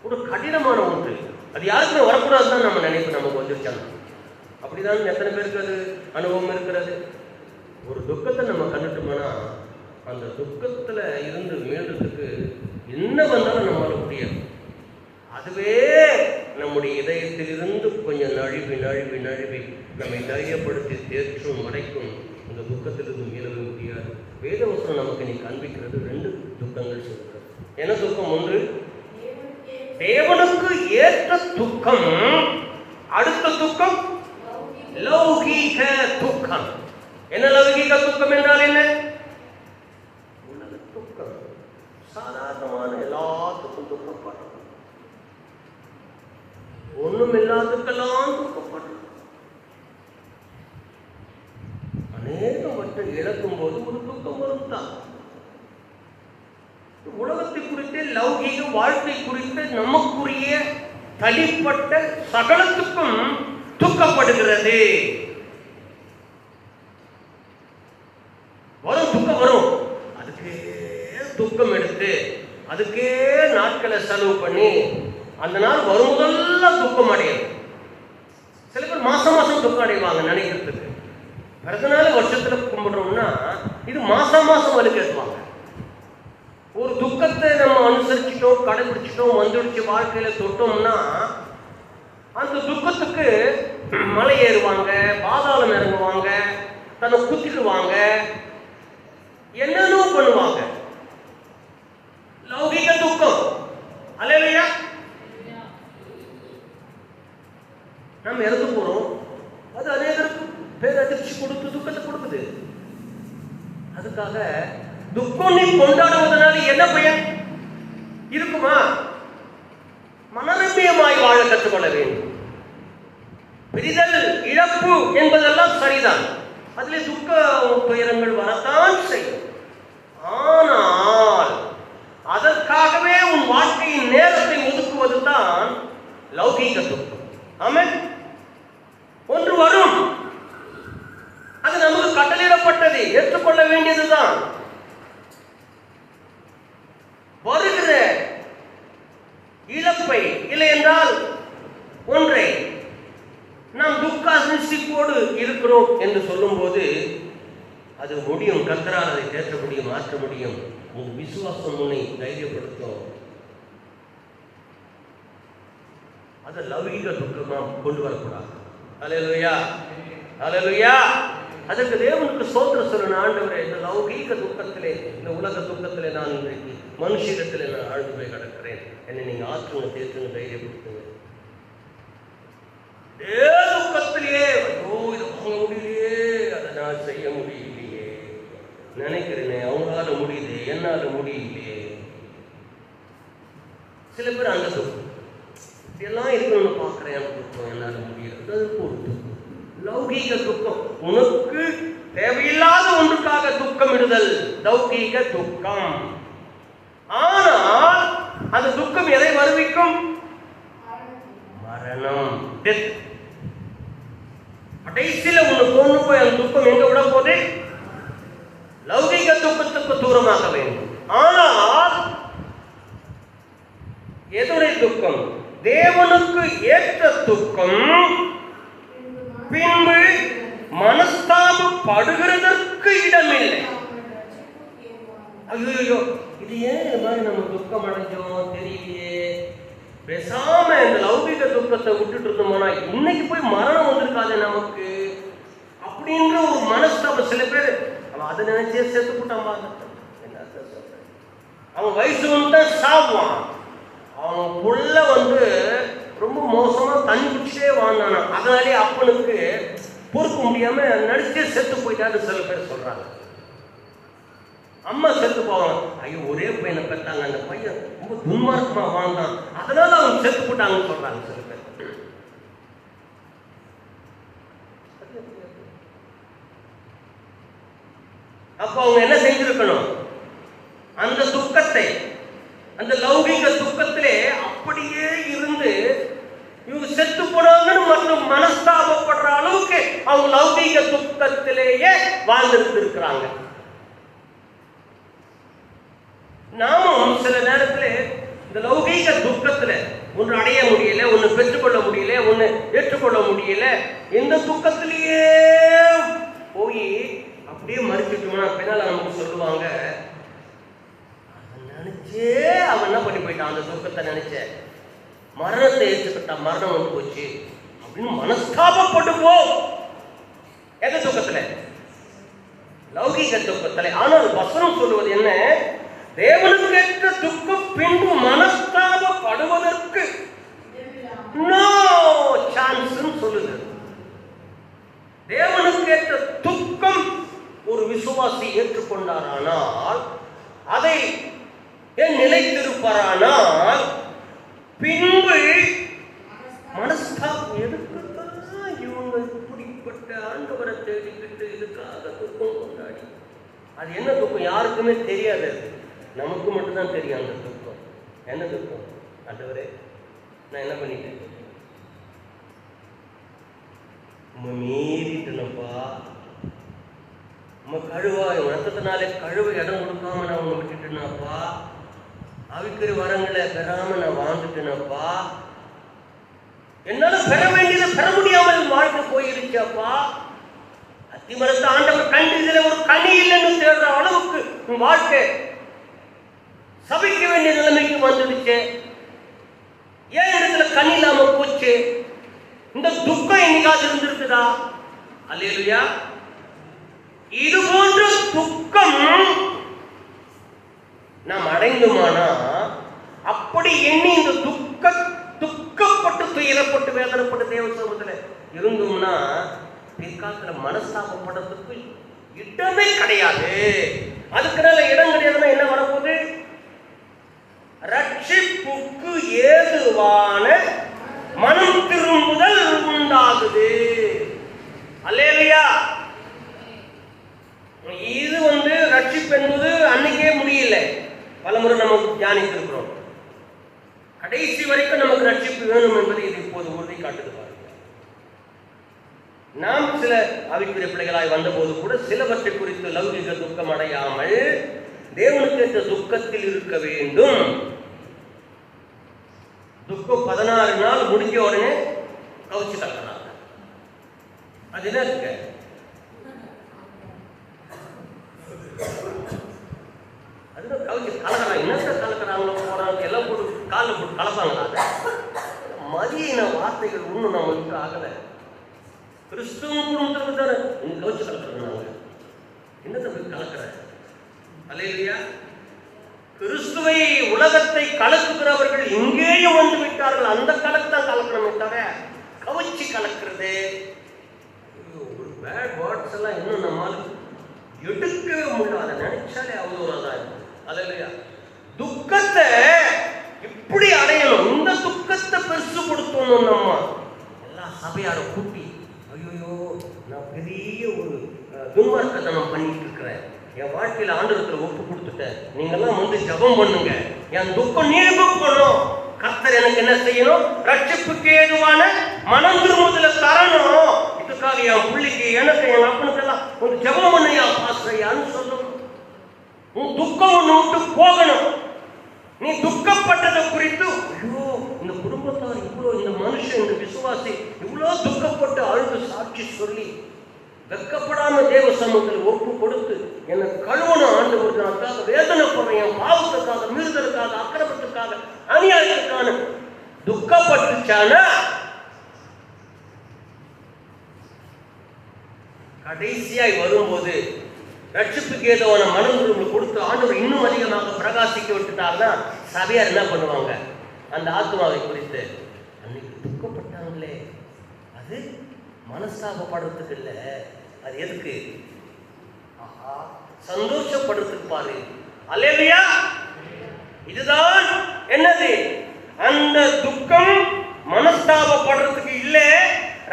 ஒரு கடினமான ஒன்று. அது யாருக்குமே வரக்கூடாதுதான் நம்ம நினைப்பு நமக்கு வந்துருச்சாங்க. அப்படிதான் எத்தனை பேருக்கு அது அனுபவம் இருக்கிறது. ஒரு துக்கத்தை நம்ம கண்டுட்டோம்னா அந்த துக்கத்தில் இருந்து மீள்றதுக்கு என்ன வந்தாலும் நம்மளால முடியாது. அதுவே நம்முடைய இதயத்திலிருந்து கொஞ்சம் நழுவி நழுவி நழுவி நம்மை தைரியப்படுத்தி தேற்றும் வரைக்கும் அந்த துக்கத்திலிருந்து மீளவே முடியாது. வேதவசனம் நமக்கு நீ காண்பிக்கிறது 2 துக்கங்கள் சொல்கிறது. என்ன துக்கம்? ஒன்று தேவனுக்கு ஏற்ற துக்கம், அடுத்த துக்கம் லௌகீக துக்கம். என்ன லௌகீக துக்கம் என்றால் என்ன? உலக துக்கம். சாதாரணமான எல்லாத்துக்கும் துக்கப்படுறோம், ஒண்ணும் இல்லாததுக்கெல்லாம் துக்கப்படுறோம். அநேகமற்ற இழக்கும் போது ஒரு துக்கம் வரும் தான். உலகத்தை குறித்து, லௌகீக வாழ்க்கை குறித்து நமக்குரிய தனிப்பட்ட சகலத்துக்கும் துக்கப்படுகிறது. வரும் துக்கம் வரும், அதுக்கே துக்கம் எடுத்து அதுக்கே நாட்களை செலவு பண்ணி அந்த நாள் வரும் முதல்ல துக்கம் அடையும். சில பேர் மாசம் மாசம் துக்கம் அடைவாங்க நினைக்கிறதுக்கு. பிறந்தநாள் வருஷத்துல கும்பிடுறோம்னா இது மாசம் மாசம் வலுக்கேற்றுவாங்க. ஒரு துக்கத்தை நம்ம அனுசரிச்சிட்டோம், கடைபிடிச்சிட்டோம், வந்துடுச்சு வாழ்க்கையில தொட்டோம்னா அந்த துக்கத்துக்கு மலை ஏறுவாங்க, பாதாளம் இறங்குவாங்க, தன்னை குத்திடுவாங்க, என்னென்னோ பண்ணுவாங்க. லௌகிக துக்கம் அல்லையா? நம்ம இறந்து போறோம், அது அநேகருக்கு பேரதிர்ச்சி கொடுத்து துக்கத்தை கொடுக்குது. அதுக்காக துக்கம் நீ கொண்டாடுவதனால என்ன பயன் இருக்குமா? மனரம்யமாய் வாழ கற்றுக்கொள்ள வேண்டும். பிரிதல், இழப்பு என்பதெல்லாம் சரிதான், அதிலே துக்க துயரங்கள் வரத்தான் செய்யும். ஆனால் அதற்காகவே உன் வாழ்க்கையின் நேரத்தை ஒதுக்குவது தான் லௌகீக துக்கம். ஆமென். ஒன்று வரும், அது நமக்கு கட்டளையிடப்பட்டது, ஏற்றுக்கொள்ள வேண்டியதுதான். வருகிற இழப்பை இல்லை என்றால் ஒன்றை நாம் துக்காசிப்போடு இருக்கிறோம் என்று சொல்லும் போது அது முடியும், கர்த்தரால் அதை தேற்ற முடியும், மாற்ற முடியும். உங்கள் விசுவாசம் உன்னை தைரியப்படுத்தும். அது லௌகிக துக்கமா கொண்டு வரக்கூடாது. அல்லேலூயா, அல்லேலூயா. அதற்கு தேவனுக்கு ஸ்தோத்திரம் சொல்லணும். ஆண்டவரே, இந்த லௌகீக துக்கத்திலே, இந்த உலக துக்கத்திலே நான் இன்றைக்கு மனுஷிடத்திலே நான் ஆழ்ந்து போய் கிடக்கிறேன். என்னை நீங்க ஆற்றுங்க, தேற்றுங்க, தைரியப்படுத்துங்க. துக்கத்திலேயே ஐயோ இதை வாங்க முடியலையே, அதை நான் செய்ய முடியலையே நினைக்கிறேனே, அவங்களால முடியுது, என்னால முடியலையே. சில பேர் அந்த துக்கம் இதெல்லாம் இருக்கணும்னு பார்க்குறேன், துக்கம் என்னால முடியல, அதுக்கு ஒரு துக்கம். லௌகீக துக்கம், உனக்கு தேவையில்லாத ஒன்றுக்காக துக்கமிடுதல் லௌகீக துக்கம். ஆனால் அந்த துக்கம் எதை வருவிக்கும்? மரணம், டெத். கடைசியில உன்னை கொண்டு போய் அந்த துக்கம் எங்க விட போது? லௌகீக துக்கத்துக்கு தூரமாக வேண்டும். ஆனால் எதுடைய துக்கம்? தேவனுக்கு ஏற்ற துக்கம் பின்பு மனஸ்தாபப்படுகிறதற்கு இடமில்லை. ஐயோ, இது ஏன் இந்த மாதிரி நம்ம துக்கம் அடைஞ்சோம் தெரியலையே, பேசாம இந்த லௌகிக துக்கத்தை விட்டுட்டு இருந்தோம்னா இன்னைக்கு போய் மரணம் வந்திருக்காது நமக்கு அப்படின்ற ஒரு மனஸ்தாபம். சில பேர் அவன் அதை நினைச்சே செத்து போட்டான். அவன் வயசு வந்து சாவான், அவன் புள்ள வந்து ரொம்ப மோசமா தண்ணி குடிச்சிட்டே வாழ்ந்தானா, அதனாலே அப்பனுக்கு பொறுக்க முடியாம நடிச்சே செத்து போயிட்டாரு சில பேர் சொல்றாங்க. அம்மா செத்து போவாங்க, ஐயோ ஒரே பையனை பெற்றாங்க, அந்த பையன் ரொம்ப துன்மார்க்கமா வாழ்ந்தான், அதனால அவங்க செத்து போட்டாங்கன்னு சொல்றாங்க சில பேர். அப்ப அவங்க என்ன செஞ்சிருக்கணும்? அந்த துக்கத்தை, அந்த லௌகிக துக்கத்திலே அப்படியே இருந்து இவங்க செத்து போனாங்கன்னு மற்றும் மனஸ்தாபப்படுற அளவுக்கு அவங்க லௌகிக துக்கத்திலேயே வாழ்ந்துட்டு இருக்கிறாங்க. நாமும் சில நேரத்தில் இந்த லௌகீக துக்கத்துல ஒன்று அடைய முடியல, ஒன்று பெற்றுக்கொள்ள முடியல, ஒன்று ஏற்றுக்கொள்ள முடியல, இந்த துக்கத்திலேயே போய் அப்படியே மறுத்துட்டோம்னா பின்னால நமக்கு சொல்லுவாங்க, சொல்லுவாங்க, நினைச்சே அவன் என்ன பண்ணி போயிட்டான், அந்த துக்கத்தை நினைச்ச மரணத்தை ஏற்றுக்கிட்டான், மரணம் வந்து போச்சு அப்படின்னு மனஸ்தாபப்படுவோம். எந்த துக்கத்துல? லௌகிக துக்கத்துல. ஆனால் வசனம் சொல்லுவது என்ன? தேவனுக்கு ஏற்ற துக்கம் பின்பு மனஸ்தாபப்படுவதற்கு நோ சான்ஸ் சொல்லுது. தேவனுக்கு ஏற்ற துக்கம் ஒரு விசுவாசி ஏற்றுக்கொண்டாரானால், அதை நிலைத்திருப்பாரானால், பின்பு மனஸ்தாபம் எதுக்குத்தான் இவங்க இப்படிப்பட்ட ஆண்டவரை தேடிக்கிட்டு இதுக்காக துக்கம் கொண்டாடி, அது என்ன துக்கம் யாருக்குமே தெரியாது, நமக்கு மட்டும்தான் தெரியும் அந்த துக்கம். என்ன துக்கம்? ஆண்டவரே நான் என்ன பண்ணிட்டேன், மீறிட்டேனப்பா, நம்ம கழுவாய் ரத்தத்தினாலே கழுவ இடம் கொடுக்காம நான் உன்னை விட்டுட்டேனாப்பா, அவிக்கிற வரங்களை பெறாம நான் வாழ்ந்துட்டேனப்பா, என்னால பெற வேண்டியதை பெற முடியாமல் வாழ்க்கை போயிருச்சாப்பா, அத்திமரத்தை ஆண்டவர் கண்டு இதுல ஒரு கனி இல்லைன்னு தேடுற அளவுக்கு உன் வாழ்க்கை சபிக்க வேண்டிய நிலைமைக்கு வந்துடுச்சு, ஏன் இடத்துல கனி இல்லாம போச்சு, இந்த துக்கம் என்னைக்காவது இருந்திருக்குதா? அல்லேலூயா. இது போன்ற துக்கம் நாம் அடைந்துமானா, அப்படி எண்ணி இந்த துக்கப்பட்டு துயரப்பட்டு வேதனைப்பட்டு தேவ சமூகத்துல இருந்தோம்னா பிற்காலத்துல மனஸ்தாபப்படுறதுக்கு இடமே கிடையாது. அதுக்குனால இடம் கிடையாதுன்னா என்ன வரப்போகுது? ரட்சிப்புக்கு ஏதுவான மனம் திரும்புதல் உண்டாகுது. அல்லேலூயா. இது ரட்சிப்பு என்பது அன்னைக்கே முடியல, பலமுறை நம்ம தியானித்திருக்கிறோம். கடைசி வரைக்கும் நமக்கு ரட்சிப்பு வேணும் என்பதை இது இப்போது உறுதி காட்டுது. நாம் சில ஆவிக்குரிய பிள்ளைகளாய் வந்தபோது கூட சிலவற்றை குறித்து லௌகிக துக்கம் அடையாமல் தேவனுக்கு ஏற்ற துக்கத்தில் இருக்க வேண்டும். துக்கம் 16 நாள் முடிஞ்ச உடனே கவுச்சு கலக்கிறாங்க. அது என்ன இருக்கு? அதுதான் கவுச்சு கலக்கிறாங்க. என்னத்த கலக்கிறாங்களோ போறாங்க, எல்லாம் போட்டு காலில் போட்டு கலப்பாங்களா? மதியின வார்த்தைகள் ஒன்றும் நம்மளுக்கு ஆகலை. கிறிஸ்துவும் குடும்பத்திற்கு தானே நீங்க கவுச்சு கலக்கிறாங்க. என்னத்தை போய் கலக்கிற? அல்லேலூயா. கிறிஸ்துவை உலகத்தை கலக்குகிறவர்கள் இங்கேயும் வந்து விட்டார்கள். அந்த கலத்தான் கலக்கணுமே தவிர கவச்சி கலக்கிறது ஒரு பேட் வேர்ட்ஸ் எல்லாம் இன்னும் நம்மால் எடுக்கவே முடியாது. நினைச்சாலே அவ்வளோதான் இருக்கு. அல்லேலூயா. துக்கத்தை இப்படி அடையணும். இந்த துக்கத்தை பெருசுபடுத்தணும். நம்ம எல்லா சபையார கூட்டி, ஐயோ நான் பெரிய ஒரு துன்மார்க்கத்தை நான் பண்ணிட்டு இருக்கிறேன், என் வாழ்க்கையில் ஆண்டவரத்தில் ஒப்பு கொடுத்துட்டேன், நீங்கெல்லாம் வந்து ஜபம் பண்ணுங்க, என் துக்கம் நீங்கணும், கர்த்தர் எனக்கு என்ன செய்யணும்? ரட்சிப்புக்கு ஏதுவான மனம் திரும்புதலை தரணும். இதுக்காக என் பிள்ளைக்கு எனக்கு என் அப்பனுக்கு எல்லாம் ஒரு ஜபம் பண்ணையா பாஸ்ரையான்னு சொல்லணும். உன் துக்கம் ஒன்று விட்டு போகணும். நீ துக்கப்பட்டதை குறித்து, ஐயோ இந்த குடும்பத்தார் இவ்வளோ, இந்த மனுஷன் இந்த விசுவாசி இவ்வளோ துக்கப்பட்டு அழுது சாட்சி சொல்லி வெக்கப்படாம தேவ சமூகத்தில் ஒப்பு கொடுத்து என்னை கழுவன ஆண்டவருக்காக வேதனைப்படுறேன், என் பாவத்துக்காக, மீறுதலுக்காக, அக்கிரமத்துக்காக, அநியாயத்துக்கான துக்கப்பட்டுச்சானா கடைசியாய் வரும்போது ரட்சிப்புக்கு ஏதோன மனதுகளை கொடுத்து ஆண்டவர் இன்னும் அதிகமாக பிரகாசிக்க விட்டுட்டாங்கன்னா சபையார் என்ன பண்ணுவாங்க? அந்த ஆத்மாவை குறித்து அன்னைக்கு துக்கப்பட்டாங்களே, அது மனஸ்தாபப்படுறதுக்கு இல்லை, அது எதுக்கு? சந்தோஷப்படுறதுக்கு பாரு. அல்லேலூயா. இதுதான் என்னது? அந்த துக்கம் மனஸ்தாபப்படுறதுக்கு இல்லை,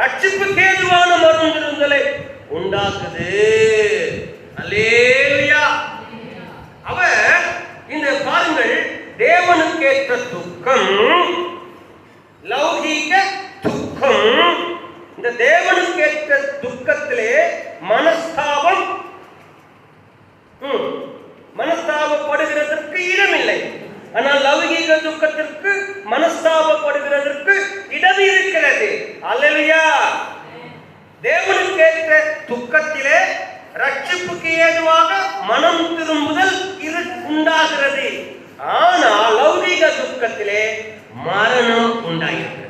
ரட்சிப்புக்கு ஏதுவான மனந்திருந்தலை உண்டாக்குது. அல்லேலூயா. அவர் இந்த பாருங்கள், தேவனுக்கேற்ற துக்கம், லௌகீக துக்கம். இந்த தேவனுக்கேற்ற துக்கத்திலே மனஸ்தாபப்படுகிறதற்கு இடமில்லை. ஆனால் லௌகீக துக்கத்திற்கு மனஸ்தாபப்படுகிறதற்கு இடம் இருக்கிறது. அல்லேலூயா. தேவனுக்கேற்ற துக்கத்திலே ரட்சிப்பு ரட்சிப்புக்கு ஏதுவாக மனம் திரும்புதல் உண்டாகிறது. ஆனால் லௌகீக துக்கத்திலே மரணம் உண்டாகிறது.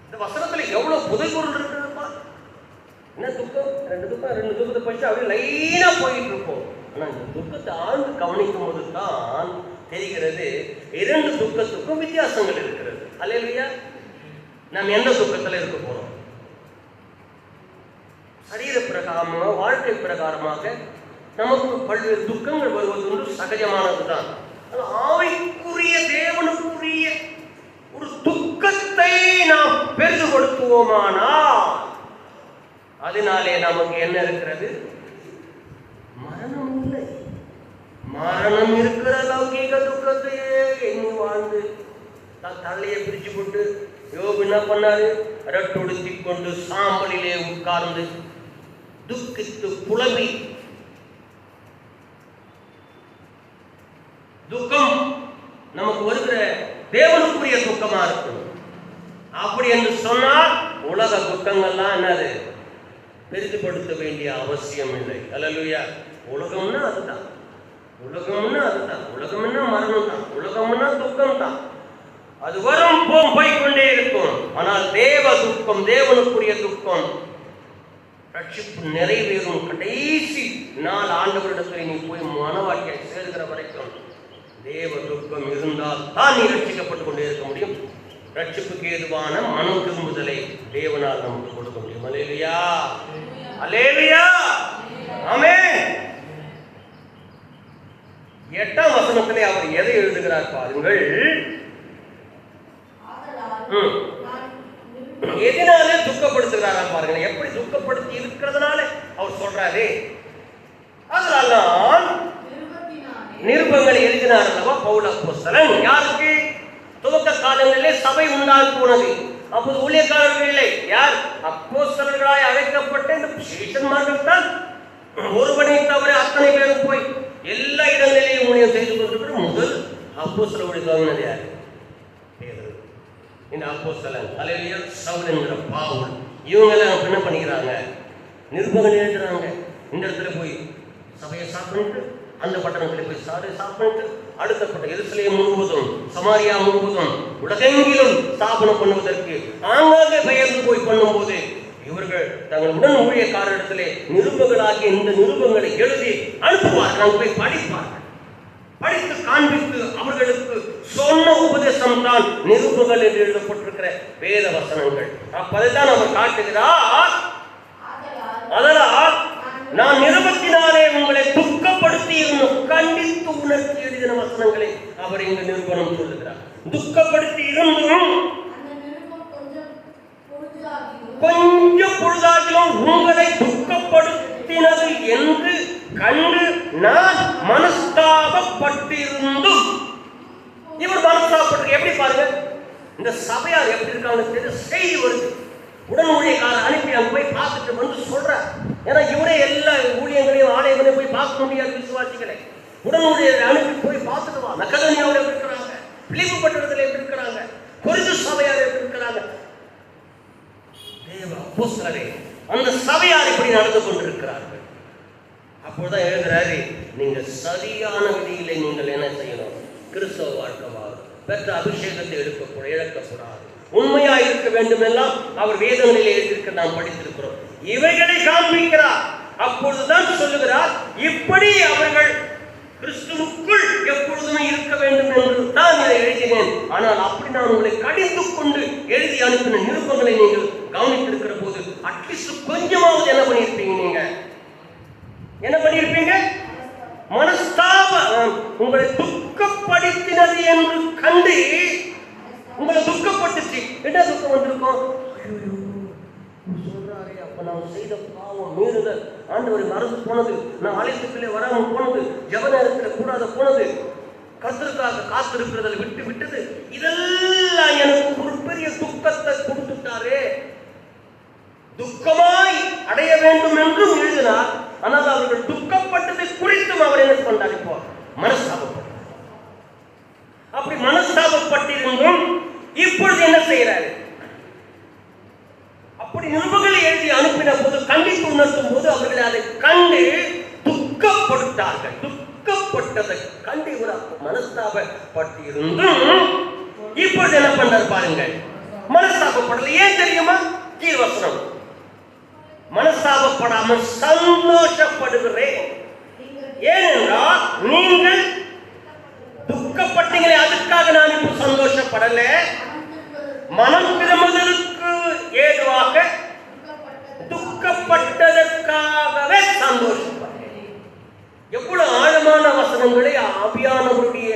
இந்த வசனத்துல எவ்வளவு புதை பொருள் இருக்குதுப்பா. என்ன துக்கம், ரெண்டு துக்கத்தை படிச்சு அப்படியே லைனா போயிட்டு இருப்போம். ஆனா இந்த துக்கத்தை ஆழ்ந்து கவனிக்கும் போது தான் தெரிகிறது இரண்டு துக்கத்துக்கும் வித்தியாசங்கள் இருக்கிறது. அல்லேலூயா. நாம் எந்த துக்கத்துல இருக்க போறோம்? சரீர பிரகாரமாக, வாழ்க்கை பிரகாரமாக நமக்கு பல்வேறு துக்கங்கள் வருவது ஒன்று சகஜமானதுதான். ஆவிக்குரிய தேவனுக்குரிய ஒரு துக்கத்தை நாம் பெரிதுபடுத்துவோமானால் அதனாலே நமக்கு என்ன இருக்கிறது? மரணம் இல்லை. மரணம் இருக்கிற லௌகீக துக்கத்தையே எண்ணி வாழ்ந்து தலையை பிரிச்சு போட்டு யோபு என்ன பண்ணாரு? ரட்டுடுத்தி கொண்டு சாம்பலிலே உட்கார்ந்து துக்கித்து புலம்பி, துக்கம் நமக்கு வருகிற தேவனுக்குரிய துக்கமா இருக்கும். அப்படி என்று சொன்னால் உலக துக்கங்கள்லாம் என்னது பெரிதுபடுத்த வேண்டிய அவசியம் இல்லை. அல்லேலூயா. உலகம்னா அதுதான், உலகம்னா அதுதான், உலகம்னா மரணம் தான், உலகம்னா துக்கம் தான். அது வரும் போய்கொண்டே இருக்கும். ஆனால் தேவ துக்கம், தேவனுக்குரிய துக்கம், ரட்சிப்பு நிறைவேறும் கடைசி நாள் ஆண்டவரிடத்தில் நீ போய் மனவாட்டியை சேர்கிற வரைக்கும் தேவ துக்கம் இருந்தால் தான் நீ ரட்சிக்கப்பட்டுக் கொண்டே இருக்க முடியும். ரட்சிப்புக்கு ஏதுவான மனம் திரும்புதலை தேவனால் நமக்கு கொடுக்க முடியும். அல்லேலூயா, அல்லேலூயா, ஆமென். 8ஆம் வசனத்திலே அவர் எதை எழுதுகிறார் பாருங்கள். எதனாலே துக்கப்படுத்துகிறாரா பாருங்க. எப்படி துக்கப்படுத்தி இருக்கிறதுனால அவர் சொல்றாரு. அதனால்தான் நிருபங்களை எழுதினார் அல்லவா பவுல் அப்போஸ்தலன். யாருக்கு? துவக்க காலங்களிலே சபை உண்டாகி போனது. அப்போது ஊழியக்காரர்கள் இல்லை. யார்? அப்போஸ்தலர்களாய் அழைக்கப்பட்ட இந்த சீஷன்மார்கள் தான். ஒருவனை தவிர அத்தனை பேரும் போய் எல்லா இடங்களிலேயும் ஊழியம் செய்து கொண்டிருக்கிற முதல் அப்போஸ்தலர் ஊழியக்காரர் யார்? இந்த அப்போஸ்தலன். அல்லேலூயா. சவுல் என்கிற பவுல். இவங்க எல்லாம் என்ன பண்ணிக்கிறாங்க? நிருபங்கள் எழுதுறாங்க. இந்த இடத்துல போய் சபையை சாப்பிட்டு, அந்த பட்டணத்தில் போய் சாப்பிட்டு, அடுத்த பட்டம் எருசலேம் முழுவதும், சமாரியா முழுவதும், உலகெங்கிலும் ஸ்தாபனம் பண்ணுவதற்கு ஆங்காங்கே பெயர்ந்து போய் பண்ணும்போது இவர்கள் தங்கள் உடன் ஊழியக்காரரிடத்திலே நிருபங்களாகிய இந்த நிருபங்களை எழுதி அனுப்புவார்கள். அங்கு போய் படிப்பார்கள். படித்து காண்பித்து அவர்களுக்கு சொன்ன உபதேசம் தான் நிருபங்கள் என்று எழுதப்பட்டிருக்கிற வேத வசனங்கள். அப்பதான் அவர் காட்டுகிறார். அதனால் நான் நிருபத்தினாலே உங்களை துக்கப்படுத்தி இருந்தும் கண்டித்து உணர்த்தி எழுதின வசனங்களை அவர் இங்கு நிரூபணம் சொல்லுகிறார். துக்கப்படுத்தி இருந்தும் கொஞ்சம் பொழுதாகிலும் உங்களை துக்கப்படுத்தினது என்று கண்டு நான் மனஸ்தாபப்பட்டிருந்தும். இவர் மனஸ்தாபப்பட்டு எப்படி பாருங்க, இந்த சபையார் எப்படி இருக்காங்க செய்தி வருது. உடன் ஊழியக்காரர் அனுப்பி அங்க போய் பார்த்துட்டு வந்து சொல்றார். ஏன்னா இவரே எல்லா ஊழியங்களையும் ஆலயங்களையும் போய் பார்க்க முடியாது விசுவாசிகளை. உடன் ஊழியரை அனுப்பி போய் பார்த்துட்டு வா. மக்கதோனியாவில் எப்படி இருக்கிறாங்க, பிலிப்பு பட்டணத்தில் எப்படி இருக்கிறாங்க, கொரிந்து சபையார் எப்படி இருக்கிறாங்க. தேவ அப்போஸ்தலரே, அந்த சபையார் இப்படி நடந்து கொண்டிருக்கிறார்கள். அப்போதான் எழுதுறாரு, நீங்க சரியான விதியிலே நீங்கள் என்ன செய்யணும்? கிறிஸ்தவ வாழ்க்கை பெற்ற அபிஷேகத்தை இழக்கக்கூடாது. உண்மையா இருக்க வேண்டும் எல்லாம் அவர் வேதங்களில் எழுதியிருக்க நாம் படித்திருக்கிறோம். இவைகளை காண்பிக்கிறார். அப்பொழுதுதான் சொல்லுகிறார், இப்படி அவர்கள் கிறிஸ்துவுக்குள் எப்பொழுதுமே இருக்க வேண்டும் என்று நான் இதை எழுதினேன். ஆனால் அப்படி நான் உங்களை கடிந்து கொண்டு எழுதி அனுப்பின நிருபங்களை நீங்கள் கவனித்திருக்கிற போது அட்லீஸ்ட் கொஞ்சமாவது என்ன பண்ணியிருப்பீங்க? நீங்க என்ன பண்ணியிருப்பீங்க? மனஸ்தாப உங்களை துக்கப்படுத்தினது என்று கண்டு உங்களை துக்கப்பட்டுச்சு. என்ன துக்கம் வந்திருக்கும்? சொல்றாரே, அப்ப நான் செய்த பாவம் மீறுதல், ஆண்டவரை மறந்து போனது, நான் ஆலயத்துக்குள்ளே வராமல் போனது, ஜெப நேரத்தில் கூடாத போனது, கர்த்தருக்காக காத்திருக்கிறதில் விட்டு விட்டது, இதெல்லாம் எனக்கு ஒரு பெரிய துக்கத்தை கொடுத்துட்டாரே. துக்கமாய் அடைய வேண்டும் என்றும் எழுதினார். ஆனால் அவர்கள் துக்கப்பட்டதை குறித்தும் அவர் என்ன பண்ணார்? இப்போ மனஸ்தாபப்பட்டார். அப்படி மனஸ்தாபப்பட்டிருந்தும் இப்பொழுது என்ன செய்யறாரு? அப்படி நிருபங்களை எழுதி அனுப்பின போது, கண்டித்து உணர்த்தும் போது அவர்கள் அதை கண்டு துக்கப்படுத்தார்கள். துக்கப்பட்டதை கண்டு இவர் மனஸ்தாபப்பட்டிருந்தும் இப்பொழுது என்ன பண்றாரு பாருங்க, மனஸ்தாபப்படல. ஏன் தெரியுமா? கீழ்வசனம், மனஸ்தாபப்படாமல் சந்தோஷப்படுகிறேன். ஏனென்றால் நீங்கள் துக்கப்பட்டீங்களே, அதுக்காக நான் இப்ப சந்தோஷப்படல. மனம் திரும்புதலுக்கு ஏதுவாக துக்கப்பட்டதற்காகவே சந்தோஷப்பட்டேன். எவ்வளவு ஆழமான வசனங்களை ஆவியானவருடைய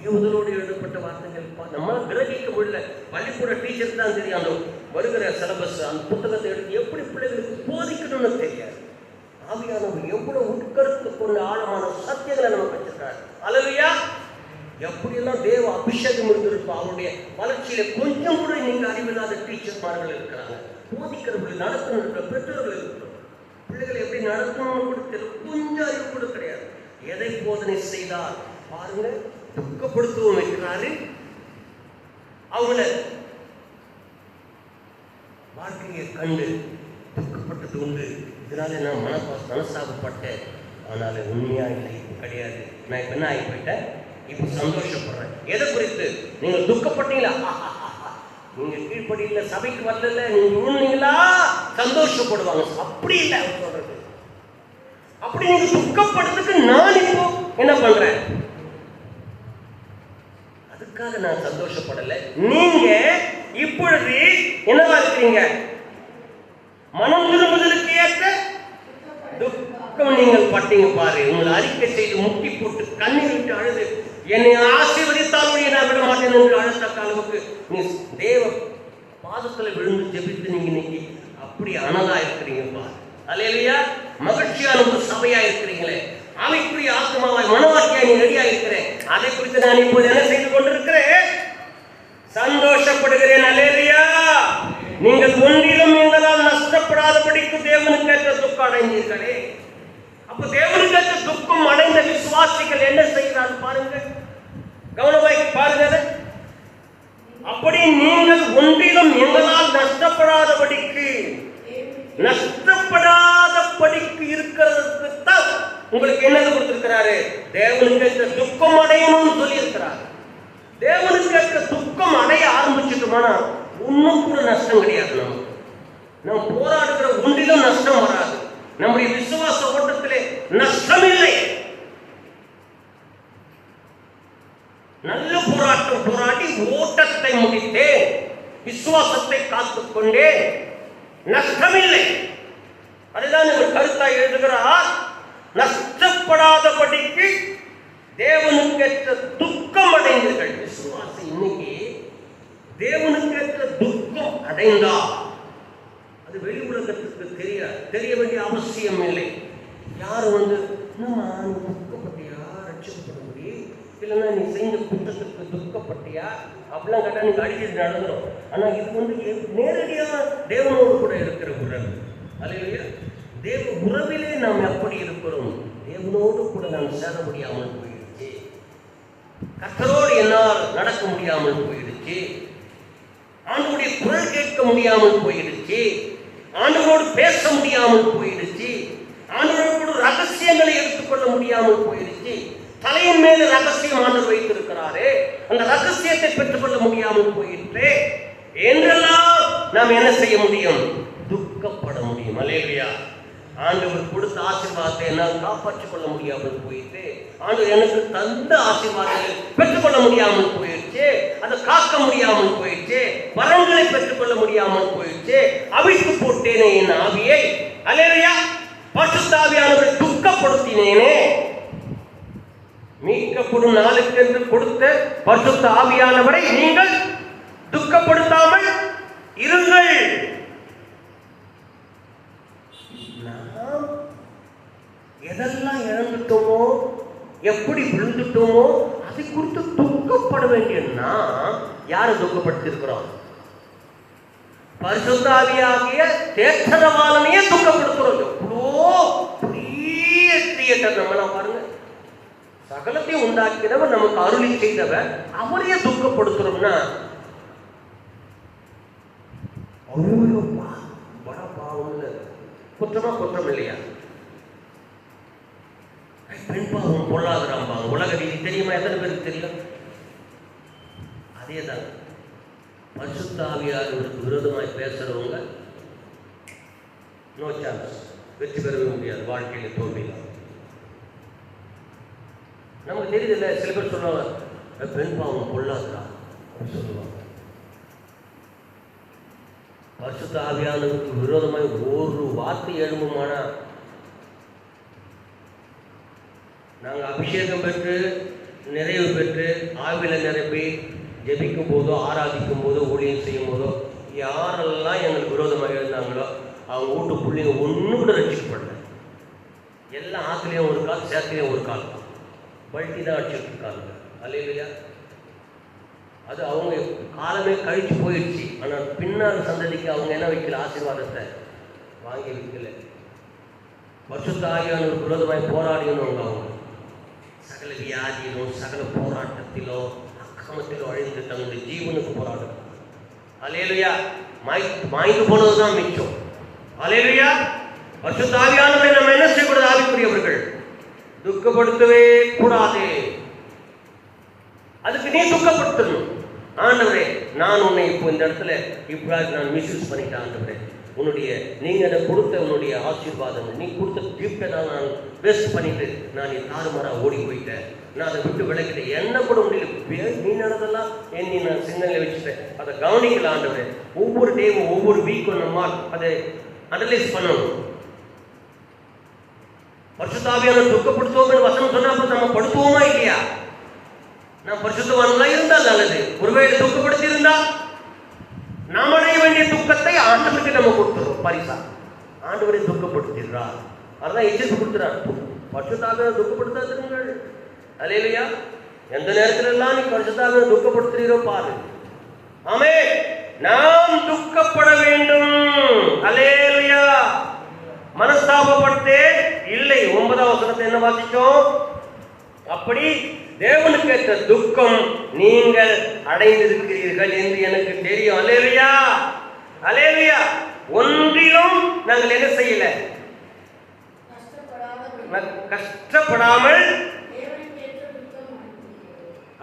யூதரோடு எழுதப்பட்ட வார்த்தைகள் நம்ம கிரகிக்க முடியல. பள்ளிக்கூட டீச்சர் தான் தெரியும், அந்த வருகிற சிலபஸ் அந்த புத்தகத்தை எடுத்து எப்படி பிள்ளைகளுக்கு போதிக்கணும்னு தெரியாது. ஆவியானவர் எவ்வளவு உட்கருத்து கொண்ட ஆழமான சத்தியங்களை நமக்கு வச்சிருக்காரு. அல்லேலூயா! எப்படியெல்லாம் தேவ அபிஷேகம் இருந்திருக்கும். அவருடைய வளர்ச்சியில கொஞ்சம் கூட நீங்க அறிவில்லாத டீச்சர்மார்கள் இருக்கிறாங்க. போதிக்கிறவர்கள், நடத்துனர்கள், பெற்றோர்கள் இருக்கிறோம். பிள்ளைகளை எப்படி நடத்தணும்னு கூட தெரியும், கொஞ்சம் அறிவு கூட கிடையாது. எதை போதனை செய்தால் பாருங்க, துக்கப்படுத்தவும் வைக்கிறாரு. அவங்கள வாழ்க்கையை கண்டு துக்கப்பட்டது உண்டு. இதனால நான் மனசாபப்பட்டேன். ஆனால் உண்மையா இல்லை, கிடையாது. நான் இப்ப என்ன ஆகி போயிட்டேன், இப்ப சந்தோஷப்படுறேன். எதை குறித்து? நீங்க துக்கப்பட்டீங்களா? நீங்க கீழ்படியில சபைக்கு வரல, நீங்க உண்மைங்களா? சந்தோஷப்படுவாங்க. அப்படி இல்லை அவர் சொல்றது. அப்படி நீங்க துக்கப்படுறதுக்கு நான் இப்போ என்ன பண்றேன், அதுக்காக நான் சந்தோஷப்படல. நீங்க இப்பொழுது என்னவா இருக்கிறீங்க? மனம் திரும்புதலுக்கு ஏற்ற துக்கம் நீங்கள் பட்டீங்க பாரு. உங்களை அறிக்கை செய்து முட்டி போட்டு கண்ணீர் விட்டு அழுது, என்னை ஆசீர்வதித்தாலும் நான் விட மாட்டேன் என்று அழுத்த அளவுக்கு நீ தேவ பாதத்துல விழுந்து ஜெபித்து நீங்க இன்னைக்கு அப்படி அனலா இருக்கிறீங்கப்பா. அல்லேலூயா! மகிழ்ச்சியான ஒரு சபையா இருக்கிறீங்களே, ஆவிக்குரிய ஆத்மாவாய் மனவாக்கியா நீ ரெடியா இருக்கிறேன். அதை குறித்து நான் இப்போது என்ன செய்து கொண்டிருக்கிறேன்? சந்தோஷப்படுகிறேன். அல்லேலூயா! நீங்கள் ஒன்றிலும் எங்களால் நஷ்டப்படாதபடிக்கு தேவனுக்கு ஏற்ற துக்கம் அடைந்தீர்களே. அப்ப தேவனுக்கு ஏற்ற துக்கம் அடைந்த விசுவாசிகள் என்ன செய்கிறார்கள் பாருங்க, கவனமாய் பாருங்க. அப்படி நீங்கள் ஒன்றிலும் எங்களால் நஷ்டப்படாதபடிக்கு இருக்கிறதுக்கு தான் உங்களுக்கு என்னது கொடுத்திருக்கிறாரு? தேவனுக்கு ஏற்ற துக்கம் அடையணும்னு சொல்லி இருக்கிறார். தேவனுக்கு ஏற்ற துக்கம் அடைய ஆரம்பிச்சுட்டோம்னா ஒன்னும் கூட நஷ்டம் கிடையாது. நமக்கு நம்ம போராடுகிற ஒன்றிலும் நஷ்டம் வராது. நம்முடைய விசுவாச ஓட்டத்திலே நஷ்டம் இல்லை. நல்ல போராட்டம் போராடி ஓட்டத்தை முடித்தேன், விசுவாசத்தை காத்துக்கொண்டேன், நஷ்டமில்லை. அதுதான் இவர் கருத்தாய் எழுதுகிறார். நஷ்டப்படாதபடிக்கு தேவனுக்கு ஏற்ற துக்கம் அடைந்தீர்கள். விசுவாசி இன்னைக்கு தேவனுக்கு ஏற்ற துக்கம் அடைந்தா அது வெளி உலகத்துக்கு தெரிய வேண்டிய அவசியம் இல்லை. யாரும் துக்கப்பட்டியா, ரட்சிக்கப்பட முடியும், இல்லைன்னா நீ செஞ்ச குற்றத்துக்கு துக்கப்பட்டியா அப்படிலாம் கேட்டா நீங்க அடிக்கிறது நடந்துடும். ஆனா இது நேரடியாக தேவனோடு கூட இருக்கிற உறவு. அல்லேலூயா! தேவ உறவிலே நாம் எப்படி இருக்கிறோம்? தேவனோடு கூட நாம் சேர முடியாமல் போயிடுச்சு. கர்த்தரோடு என்னால் நடக்க முடியாமல் போயிடுச்சு. ஆண்டவருடைய குரல் கேட்க முடியாமல் போயிடுச்சு. ஆண்டவரோடு பேச முடியாமல் போயிடுச்சு. ஆண்டவரோடு ரகசியங்களை எடுத்துக்கொள்ள முடியாமல் போயிடுச்சு. தலையின் மேல ரகசியம் ஆண்டவர் வைத்திருக்கிறாரே, அந்த ரகசியத்தை பெற்றுக்கொள்ள முடியாமல் போயிட்டு என்றெல்லாம் நாம் என்ன செய்ய முடியும்? துக்கப்பட முடியும். அல்லேலூயா! ஆண்டவர் கொடுத்த ஆசீர்வாதத்தை என்னால் காப்பாற்றிக் கொள்ள முடியாமல் போயிட்டு, ஆண்டவர் எனக்கு தந்த ஆசீர்வாதங்களை பெற்றுக்கொள்ள முடியாமல் போயிடுச்சு, அதை காக்க முடியாமல் போயிடுச்சு, வரங்களை பெற்றுக்கொள்ள முடியாமல் போயிடுச்சு, அவிழ்த்து போட்டேனே என் ஆவியை. அல்லேலூயா! பரிசுத்த ஆவியானவரை துக்கப்படுத்தினேனே. மீட்கப்படும் நாளுக்கு என்று கொடுத்த பரிசுத்த ஆவியானவரை நீங்கள் துக்கப்படுத்தாமல் இருங்கள். நாம் எதெல்லாம் இழந்துட்டோமோ, எப்படி விழுந்துட்டோமோ அதை குறித்து துக்கப்பட வேண்டியன்னா யாரை துக்கப்படுத்திருக்கிறோம்? பரிசுத்த ஆவியாகிய தேற்றரவாளனையே துக்கப்படுத்துறோம். எவ்வளோ பெரிய கிரியேட்டர் நம்மளாம் பாருங்க. சகலத்தையும் உண்டாக்கினவர், நமக்கு அருளி செய்தவர், அவரையே துக்கப்படுத்துறோம்னா குற்றமா குற்றம் இல்லையா? பெண் பாவம் பொல்லாதராம்பாங்க. உலக ரீதி தெரியுமா? எத்தனை பேருக்கு தெரியும்? அதேதான் பரிசுத்த ஆவியானவருக்கு விரோதமாய் பேசுறவங்க நோ சான்ஸ், வெற்றி பெறவே முடியாது, வாழ்க்கையில தோல்விதான். நமக்கு தெரியுதுல்ல, சில பேர் சொல்லுவாங்க பெண் பாவம் பொல்லாதரா சொல்லுவாங்க. பரிசுத்த ஆவியானவருக்கு விரோதமாய் ஒரு வார்த்தை எழும்புமானா நாங்கள் அபிஷேகம் பெற்று நிறைவு பெற்று ஆவில நிரப்பி ஜெபிக்கும் போதோ ஆராதிக்கும் போதோ ஊழியம் செய்யும் போதோ யாரெல்லாம் எங்களுக்கு விரோதமாக இருந்தாங்களோ அவங்க வீட்டு பிள்ளைங்க ஒன்றும் கூட ரசிக்கப்படல. எல்லா ஆற்றுலையும் ஒரு கால், சேத்துலையும் ஒரு கால், பல்ட்டி தான் அடிச்சுட்டு இருக்காங்க. அல்லேலூயா. அது அவங்க காலமே கழிச்சு போயிடுச்சு. ஆனால் பின்னால் சந்ததிக்கு அவங்க என்ன வைக்கல? ஆசீர்வாதத்தை வாங்கி வைக்கல. பரிசுத்த ஆவியானவருக்கு விரோதமாய் போராடினவங்க அவங்க சகல வியாதியிலும் சகல போராட்டத்திலோ அக்கிரமத்திலோ அழிந்து தங்களுடைய ஜீவனுக்கு போராடும். அல்லேலூயா. மாய்ந்து போனதுதான் மிச்சம். அல்லேலூயா. பரிசுத்த ஆவியானவரை நம்ம என்ன செய்யக்கூடாது? ஆவிக்குரியவர்கள் துக்கப்படுத்தவே கூடாது. அதுக்கு நீ துக்கப்படுத்தணும். ஆண்டவரே, நான் உன்னை இப்போ இந்த இடத்துல இப்படி நான் மிஸ்யூஸ் பண்ணிட்டேன். ஆண்டவரே, உன்னுடைய நீங்க எனக்கு கொடுத்த உன்னுடைய ஆசீர்வாதம், நீ கொடுத்த கிஃப்டை நான் வேஸ்ட் பண்ணிட்டு நான் நீ தாறுமாறா ஓடி போயிட்டேன். நான் அதை விட்டு விளக்கிட்டேன். என்ன கூட முடியல. நீ நடந்தெல்லாம் நீ நான் சிந்தனையில் வச்சுட்டேன். அதை கவனிக்கல. ஆண்டவரே, ஒவ்வொரு டேவும் ஒவ்வொரு வீக்கும் நம்மால் அதை அனலைஸ் பண்ணணும். பரிசுத்த ஆவியானவர் துக்கப்படுத்துவோம் வசனம் சொன்னா நம்ம படுத்துவோமா இல்லையா? நான் பரிசுத்தவான்களா இருந்தால் நல்லது. ஒருவேளை துக்கப்படுத்தி இருந்தா நாம் அடைய வேண்டிய துக்கத்தை ஆண்டவருக்கு நம்ம கொடுத்துறோம் பரிசா. ஆண்டவரை துக்கப்படுத்திடுறார். அதான் எச்சரிப்பு கொடுத்துறார். பரிசுத்த ஆவியானவர் துக்கப்படுத்தாதுங்கள். அல்லேலூயா. எந்த நேரத்துல எல்லாம் நீ பரிசுத்த ஆவியானவர் துக்கப்படுத்துறீரோ பாரு. ஆமென். நாம் துக்கப்பட வேண்டும். அல்லேலூயா. மனஸ்தாபப்பட்டே இல்லை. 9ஆம் வசனத்தை என்ன வாசிச்சோம்? அப்படி தேவனுக்கு ஏற்ற துக்கம் நீங்கள் அடைந்திருக்கிறீர்கள் என்று எனக்கு தெரியும். அல்லேலூயா. அல்லேலூயா. ஒன்றிலும் நாங்கள் என்ன செய்யல? கஷ்டப்படாமல்.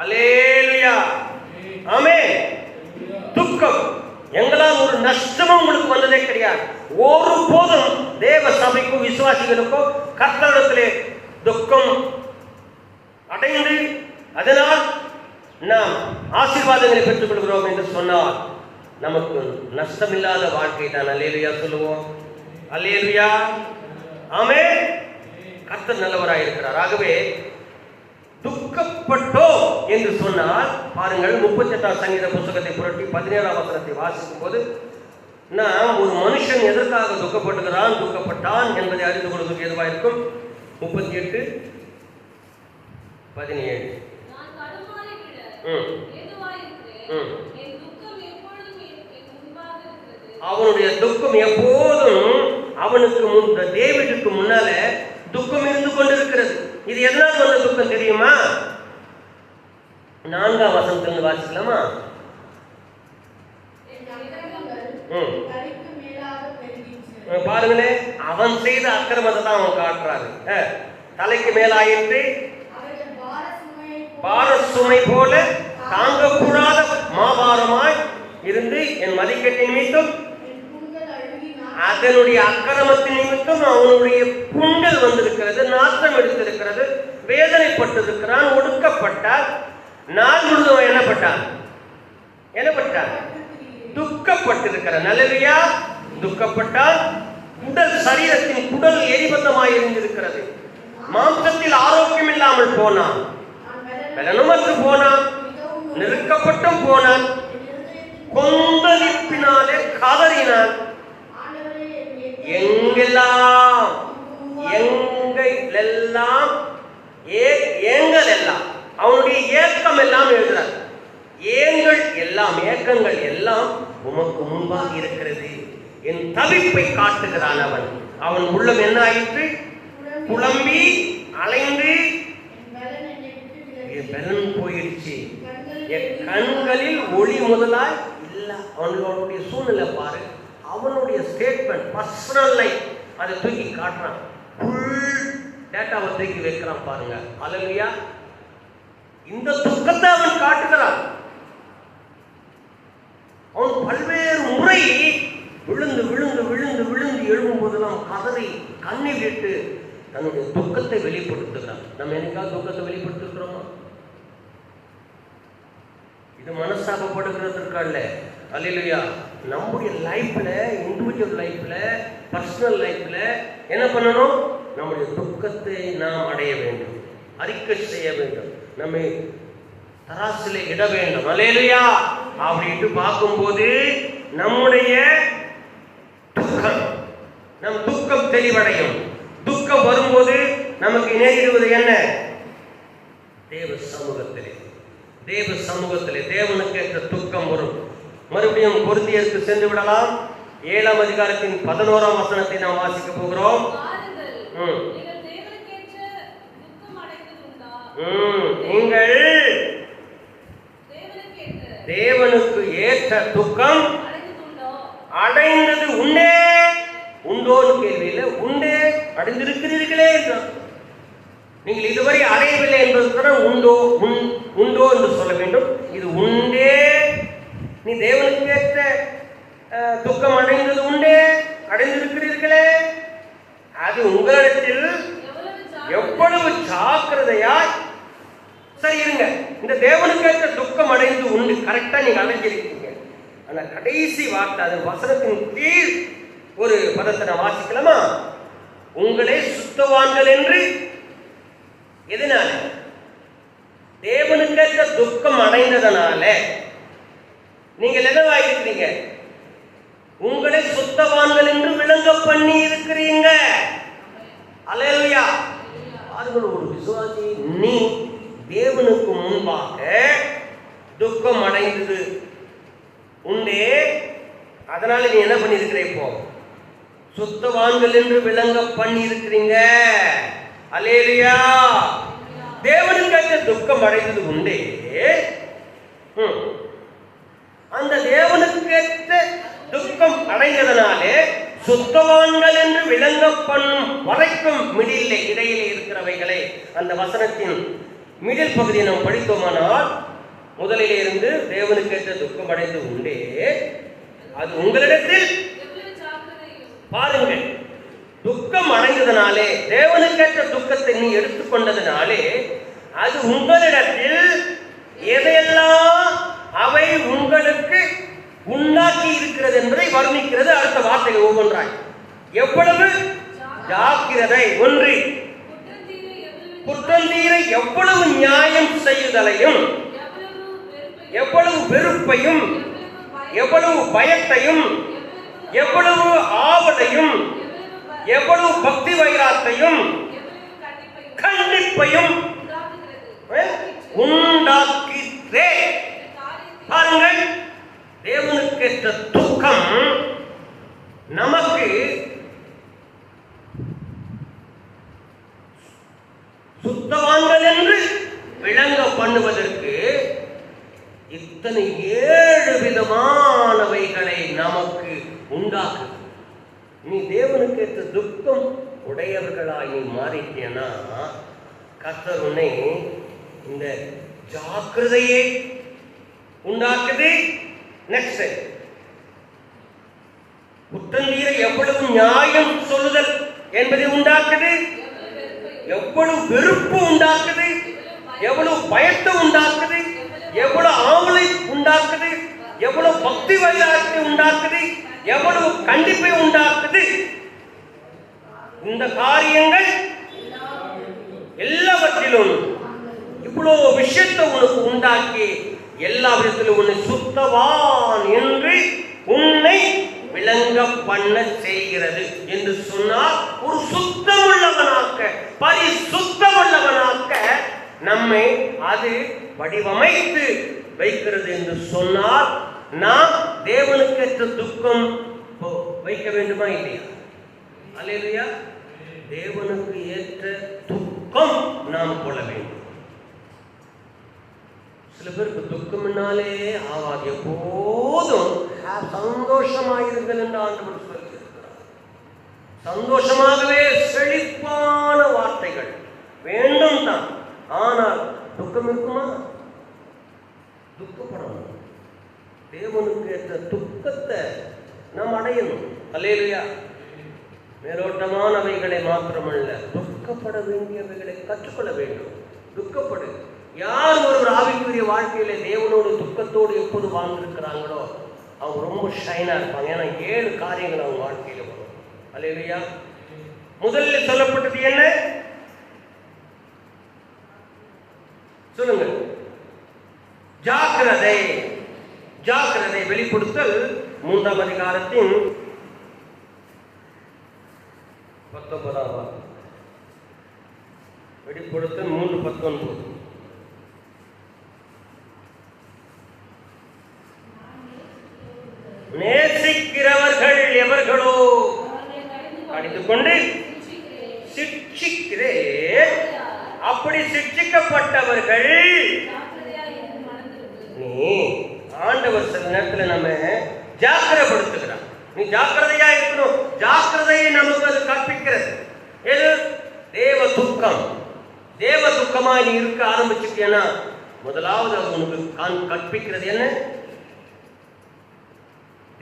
அல்லேலூயா. ஆமென். துக்கம் எங்களால் ஒரு நஷ்டமும் உங்களுக்கு வந்ததே கிடையாது. ஒருபோதும் தேவ சபைக்கும் விசுவாசிகளுக்கும் கர்த்தரிடத்திலே துக்கம் அடைந்து அதனால் நாம் ஆசீர்வாதங்களை பெற்றுக் கொள்கிறோம் என்று சொன்னால் நமக்கு நஷ்டமில்லாத வாழ்க்கை தான். அல்லேலூயா சொல்லுவோம். அல்லேலூயா. ஆமென். கர்த்தர் நல்லவராய் இருக்கிறார். ஆகவே துக்கப்பட்டோ என்று சொன்னால் பாருங்கள், 38ஆம் சங்கீத புத்தகத்தை புரட்டி 17ஆம் வசனத்தை வாசிக்கும் போது நாம் ஒரு மனுஷன் எதற்காக துக்கப்பட்டான் என்பதை அறிந்து கொள்வதற்கு எதுவாக இருக்கும்? 38:17. அவனுடைய துக்கம் எப்போதும் அவனுக்கு தேவனுக்கு முன்னால துக்கம் இருந்து கொண்டிருக்கிறது. இது எதனால் வந்த துக்கம் தெரியுமா? 4ஆம் வசனத்திலிருந்து வாசிக்கலாமா? பாருங்களே, அவன் செய்த அக்கிரமத்தை தான் அவன் காட்டுறாரு. தலைக்கு மேலாயிற்று, பார சுமை போல தாங்கக்கூடாத மாபாரமாய் இருந்து என் மதிக்கட்டின் நிமித்தம் அதனுடைய அக்கிரமத்தின் நிமித்தம் அவனுடைய புண்கள் வந்திருக்கிறது, நாற்றம் எடுத்திருக்கிறது, வேதனைப்பட்டிருக்கிறான், ஒடுக்கப்பட்டார். நாள் முழுதும் என்னப்பட்டார்? துக்கப்பட்டிருக்கிறார். நல்லவையா. துக்கப்பட்டால் உடல் சரீரத்தின் குடல் எரிபந்தமாய் இருந்திருக்கிறது. மாம்சத்தில் ஆரோக்கியம் இல்லாமல் போனான், பலனமற்று போனான், நெருக்கப்பட்டும் போனான், கொந்தளிப்பினாலே கதறினான். எங்கெல்லாம் அவனுடைய ஏக்கம் எல்லாம் எழுதுறார். ஏக்கங்கள் எல்லாம் உமக்கு முன்பாக இருக்கிறது. என் தவிப்பை காட்டுகிறான் அவன். அவன் உள்ளம் என்ன ஆயிற்று? புலம்பி அலைந்து பலன் போயிடுச்சு. என் கண்களில் ஒளி முதலாய் இல்ல. அவனுடைய சூழ்நிலை பாரு. அவனுடைய ஸ்டேட்மெண்ட், பர்சனல் லைஃப், அதை தூக்கி காட்டுறான், ஃபுல் டேட்டாவை தூக்கி வைக்கிறான் பாருங்க. அல்லேலூயா. இந்த துக்கத்தை அவன் காட்டுகிறான். அவன் பல்வேறு முறை விழுந்து விழுந்து விழுந்து விழுந்து எழும்பும் போதெல்லாம் கதறி கண்ணீர் விட்டு தன்னுடைய துக்கத்தை வெளிப்படுத்துகிறான். நம்ம என்னைக்காவது துக்கத்தை வெளிப்படுத்துகிறோமா? இது மனஸ்தாபப்படுகிறதுக்கு அல்ல. அல்லேலூயா. நம்முடைய லைஃப்ல, இண்டிவிஜுவல் லைஃப்ல, பர்சனல் லைஃப்ல என்ன பண்ணணும்? நம்முடைய துக்கத்தை நாம் அடைய வேண்டும், அறிக்கை செய்ய வேண்டும், நம்மை தராசில இட வேண்டும். அல்லேலூயா. அப்படின்ட்டு பார்க்கும்போது நம்முடைய துக்கம், நம் துக்கம் தெளிவடையும். துக்கம் வரும்போது நமக்கு நேரிடுவது என்ன? தேவ சமூகத்திலே, தேவ சமூகத்திலே தேவனுக்கு ஏற்ற துக்கம் வரும். மறுபடியும் கொரிந்தியருக்கு சென்று விடலாம். 7ஆம் அதிகாரத்தின் 11ஆம் வசனத்தை நாம் வாசிக்க போகிறோம். நீங்கள் தேவனுக்கு ஏற்ற துக்கம் அடைந்தது உண்டே? உண்டோன்னு கேள்வியில உண்டே, அடைந்திருக்கிறீர்களே என்றார். நீங்கள் இதுவரை அடையவில்லை என்பது உண்டோ உண்டோ என்று சொல்ல வேண்டும். இது உண்டே, நீ தேவனுக்கு ஏற்ற துக்கம் அடைந்தது உண்டே, அடைந்திருக்கிறீர்களே. அது உங்களிடத்தில் எவ்வளவு ஜாக்கிரதையாய். சரி இருங்க, இந்த தேவனுக்கு ஏற்ற துக்கம் அடைந்து உண்டு, கரெக்டா நீங்க அடைஞ்சிருக்கீங்க. ஆனா கடைசி வார்த்தை, அது வசனத்தின் கீழ் ஒரு பதத்தை நான் வாசிக்கலாமா? உங்களே சுத்தவான்கள் என்று. எதனால? தேவனுக்கேற்ற துக்கம் அடைந்ததனால நீங்கள் என்னவாயிருக்கிறீங்க? உங்களை சுத்தவான்கள் என்று விளங்க பண்ணி இருக்கிறீங்க. அல்லேலூயா. பாருங்கள், ஒரு விசுவாசி நீ தேவனுக்கு முன்பாக துக்கம் அடைந்தது உண்டே, அதனால நீ என்ன பண்ணிருக்கிற? இப்போ சுத்தவான்கள் என்று விளங்க பண்ணி இருக்கிறீங்க. அல்லேலூயா. தேவனுக்கு துக்கம் அடைந்தது உண்டே, அந்த தேவனுக்கு துக்கம் அடைந்ததனாலே சுத்தவான்கள் என்று விளங்க பண்ணும் வரைக்கும் மிடில் இடையிலே இருக்கிறவைகளை, அந்த வசனத்தின் மிடில் பகுதியை நாம் படித்தோமானால், முதலிலே இருந்து தேவனுக்கேற்ற துக்கம் அடைந்து உண்டே, அது உங்களிடத்தில். பாருங்கள், துக்கம் அடைந்ததனாலே, தேவனுக்கேற்ற துக்கத்தை நீ எடுத்துக்கொண்டதனாலே, அது உங்களிடத்தில் எதையெல்லாம் அவை உங்களுக்கு உண்டாக்கி இருக்கிறது என்பதை வர்ணிக்கிறது அடுத்த வார்த்தைகள் ஒவ்வொன்றாய். எவ்வளவு ஜாக்கிரதை. ஒன்று, குற்றந்தீர எவ்வளவு நியாயம் செய்யுதலையும், எவ்வளவு வெறுப்பையும், எவ்வளவு பயத்தையும், எவ்வளவு ஆவலையும், எவ்வளவு பக்தி வைராத்தையும் கண்டிப்பையும் உண்டாக்கிற்றே. பாருங்கள், தேவனுக்கேற்ற துக்கம் நமக்கு சுத்தவான்கள் என்று விளங்க பண்ணுவதற்கு இத்தனை 7 விதமானவைகளை நமக்கு உண்டாக்கு. நீ தேவனுக்கேற்ற துக்கம் உடையவர்களாய் நீ மாறிட்டேன்னா, கர்த்தர் உன்னை இந்த ஜாக்கிரதையை உண்டாக்குது. நெக்ஸ்ட், குற்றந்தீர எவ்வளவு நியாயம் சொல்லுதல் என்பதை உண்டாக்குது, எவ்வளவு வெறுப்பு உண்டாக்குது, எவ்வளவு பயத்தை உண்டாக்குது, எவ்வளவு ஆவலை உண்டாக்குது, எவ்வளவு பக்தி வைராக்கியத்தை உண்டாக்குது, எவ்வளவு கண்டிப்பை உண்டாக்குது. இந்த காரியங்கள் எல்லாவற்றிலும் இவ்வளவு விஷயத்தை உனக்கு உண்டாக்கி எல்லா விதத்திலும் உன்னை சுத்தவான் என்று உன்னை விளங்க பண்ண செய்கிறது என்று சொன்னால், ஒரு சுத்தமுள்ளவனாக்க, பரிசுத்தமுள்ளவனாக்க நம்மை அது வடிவமைத்து வைக்கிறது என்று சொன்னால், நாம் தேவனுக்கேற்ற துக்கம் வைக்க வேண்டுமா இல்லையா? அல்லேலூயா. தேவனுக்கு ஏற்ற துக்கம் நாம் கொள்ள வேண்டும். சில பேருக்கு துக்கம்னாலே ஆவாது, எப்போதும் சந்தோஷமாயிருங்கள் என்று ஆண்டவர் சொல்லியிருக்கிறார். சந்தோஷமாகவே செழிப்பான வார்த்தைகள் வேண்டும் தான். ஆனால் துக்கம் இருக்குமா? துக்கப்படணும். தேவனுக்கு ஏற்ற துக்கத்தை நாம் அடையணும். அல்லேலூயா. மேலோட்டமானவைகளை மாத்திரமல்ல, துக்கப்பட வேண்டியவைகளை கற்றுக்கொள்ள வேண்டும். துக்கப்படு. யார் ஒரு ஆவிக்குரிய வாழ்க்கையில தேவனோடு துக்கத்தோடு எப்போது வாழ்ந்திருக்கிறாங்களோ அவங்க ரொம்ப ஷைனா இருப்பாங்க. ஏன்னா 7 காரியங்கள் அவங்க வாழ்க்கையில வரும். அல்லேலூயா. முதலில் சொல்லப்பட்டது என்ன? சொல்லுங்க. ஜாக்கிரதை. ஜாக்கிரதை. வெளிப்படுத்தல் 3ஆம் அதிகாரத்தின் 19 வெளிப்படுத்தல் 3:19. நேசிக்கிறவர்கள் எவர்களோ கடிந்து கொண்டு சிட்சிக்கிறேன். அப்படி சிட்சிக்கப்பட்டவர்கள் நீ ஆண்டவர் சில நேரத்தில் நம்ம ஜாக்கிரப்படுத்துகிறார். நீ ஜாக்கிரதையா இருக்கணும். ஜாக்கிரதையை நமக்கு அது கற்பிக்கிறது. எது? தேவ துக்கம். தேவ துக்கமா நீ இருக்க ஆரம்பிச்சுட்டேன்னா முதலாவது அது உனக்கு கற்பிக்கிறது என்ன?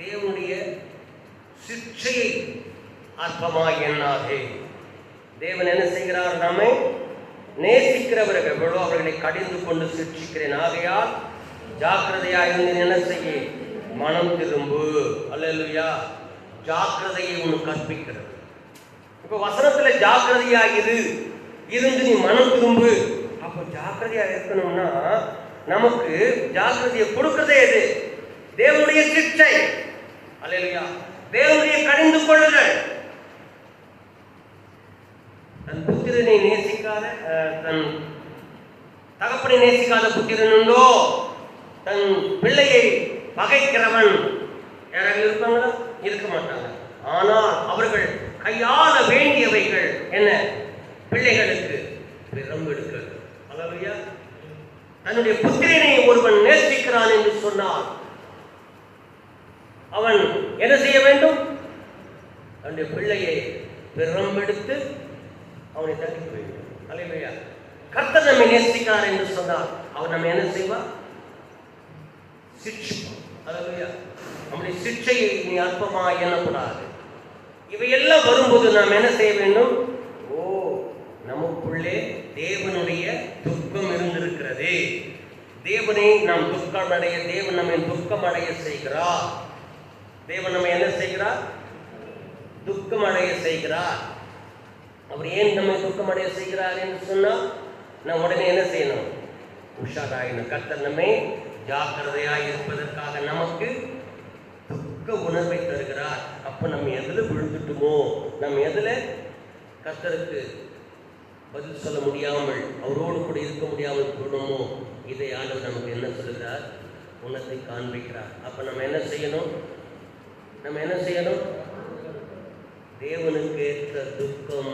தேவனுடைய சிற்சையை அற்பமாய் எண்ணாதே. தேவன் என்ன செய்கிறார்? நம்மை நேசிக்கிறவர்கள் எவ்வளோ அவர்களை கடிந்து கொண்டு சிற்சிக்கிறேன். ஆகையால் ஜாக்கிரதையா இருந்து என்ன செய்ய? மனம் திரும்பு. அல்லேலூயா. ஜாக்கிரதையை உனக்கு கற்பிக்கிறது. இப்ப வசனத்துல ஜாக்கிரதையா இருந்து நீ மனம் திரும்பு. அப்ப ஜாக்கிரதையா இருக்கணும்னா நமக்கு ஜாக்கிரதையை கொடுக்கிறதே எது? தேவனுடைய சிற்சை. அல்லேலூயா. தேவனுடைய கடிந்து கொள்ளுதல். தன் புத்திரனை நேசிக்காத, தன் தகப்பனை நேசிக்காத புத்திரன் உண்டோ? தன் பிள்ளையை பகைக்கிறவன் யாராவது இருப்பாங்களா? இருக்க மாட்டாங்க. ஆனால் அவர்கள் கையாள வேண்டியவைகள் என்ன? பிள்ளைகளுக்கு பெரும்பெடுக்கிறது. அல்லேலூயா. தன்னுடைய புத்திரனை ஒருவன் நேசிக்கிறான் என்று சொன்னால் அவன் என்ன செய்ய வேண்டும்? தன்னுடைய பிள்ளையை பெரும்பெடுத்து அவனை தண்டிக்க வேண்டும். அல்லேலூயா. கர்த்தர் நம்மை நேசிக்கிறார் என்று சொன்னால் அவன் நம்ம என்ன செய்வான்? சிட்சிப்பான். அல்லேலூயா. நம்முடைய சிட்சையை நீ அற்பமா எண்ணக்கூடாது. இவையெல்லாம் வரும்போது நாம் என்ன செய்ய வேண்டும்? ஓ, நமக்குள்ளே தேவனுடைய துக்கம் இருந்திருக்கிறது. தேவனை நாம் துக்கம் அடைய, தேவன் நம்மை துக்கம் அடைய செய்கிறார். தேவன் நம்ம என்ன செய்கிறார்? துக்கம் அடைய செய்கிறார். அவர் ஏன் நம்மை துக்கம் அடைய செய்கிறார் என்று சொன்னால் நாம் உடனே என்ன செய்யணும்? உஷாராயினும். கர்த்தர் நம்மை ஜாக்கிரதையாய் இருப்பதற்காக நமக்கு துக்க உணர்வை தருகிறார். அப்ப நம்ம எதுல விழுந்துட்டுமோ, நம்ம எதுல கர்த்தருக்கு பதில் சொல்ல முடியாமல், அவரோடு கூட இருக்க முடியாமல் போடுமோ, இதை ஆண்டவர் நமக்கு என்ன சொல்லுகிறார்? உணர்த்தை காண்பிக்கிறார். அப்ப நம்ம என்ன செய்யணும்? தேவனுக்கு ஏற்ற துக்கம்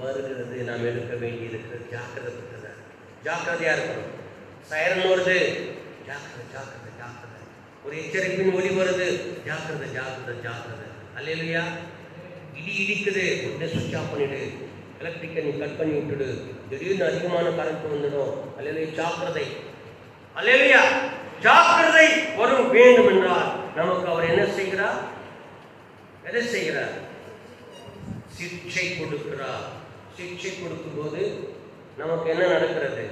வருகிறது. நாம் எடுக்க வேண்டியிருக்கு. ஜாக்கிரதையா இருக்கணும். சைரன் வருது, ஜாக்கிரதை ஜாக்கிரதை ஜாக்கிரதை. ஒரு எச்சரிப்பின் ஒலி வருது, ஜாக்கிரதை ஜாக்கிரதை ஜாக்கிரதை. அல்லேலூயா. இடி இடிக்குது, உடனே சுவிட்ச் ஆஃப் பண்ணிடு. எலக்ட்ரிக்கை நீ கட் பண்ணி விட்டுடு. திடீர்னு அதிகமான கரண்ட் வந்துடும். அல்லேலூயா. ஜாக்கிரதை. அல்லேலூயா. ஜாக்கிரதை வரும் வேண்டும் என்றால் நமக்கு அவர் என்ன செய்கிறார்? எதை செய்கிறார்? சிக்ஷை கொடுக்கிறார். சிக்ஷை கொடுக்கும் போது நமக்கு என்ன நடக்கிறது?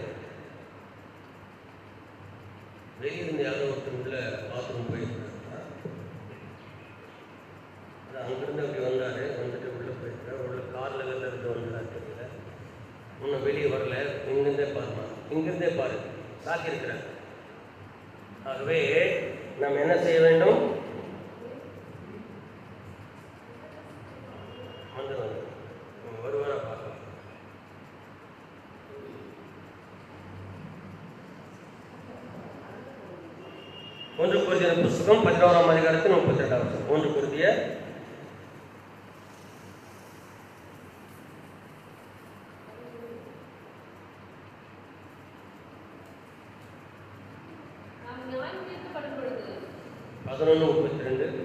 வெளியிருந்து யாரோ ஒருத்தர் உள்ள பாத்ரூம் போயிருக்கிறார். அங்கிருந்து அப்படி வந்தாரு, வந்துட்டு உள்ள போயிருக்கிறார். உள்ள கார்ல இருந்து வந்தார், தெரியல. இன்னும் வெளியே வரல. இங்கிருந்தே பாருமா, இங்கிருந்தே பாரு, சாத்தியிருக்கிறார். ஆகவே நாம் என்ன செய்ய வேண்டும்? வருவாரா பார்க்கலாம். 1 கொரிந்தியர் புத்தகம் 11ஆம் அதிகாரத்தின் 32ஆம் வசனம். 1 கொரிந்தியர் நாம் நியாயம் தீர்க்கப்படும் பொழுது 11:32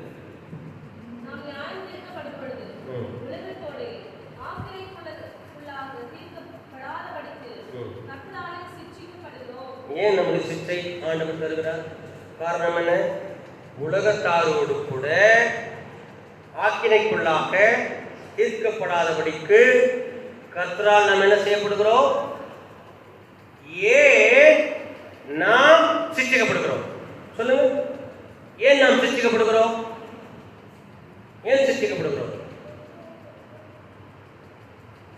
நாம் நியாயம் தீர்க்கப்படும் பொழுது உலகத்தில் ஏன் நம்முடைய சிற்றை ஆண்டவர் தருகிறார்? காரணம் என்ன? உலகத்தாரோடு கூட ஆக்கினைக்குள்ளாக தீர்க்கப்படாதபடிக்கு கர்த்தரால் நாம் என்ன செய்யப்படுகிறோம்? ஏன் நாம் சிட்சிக்கப்படுகிறோம்? சொல்லுங்க. ஏன் நாம் சிட்சிக்கப்படுகிறோம்? ஏன் சிட்சிக்கப்படுகிறோம்?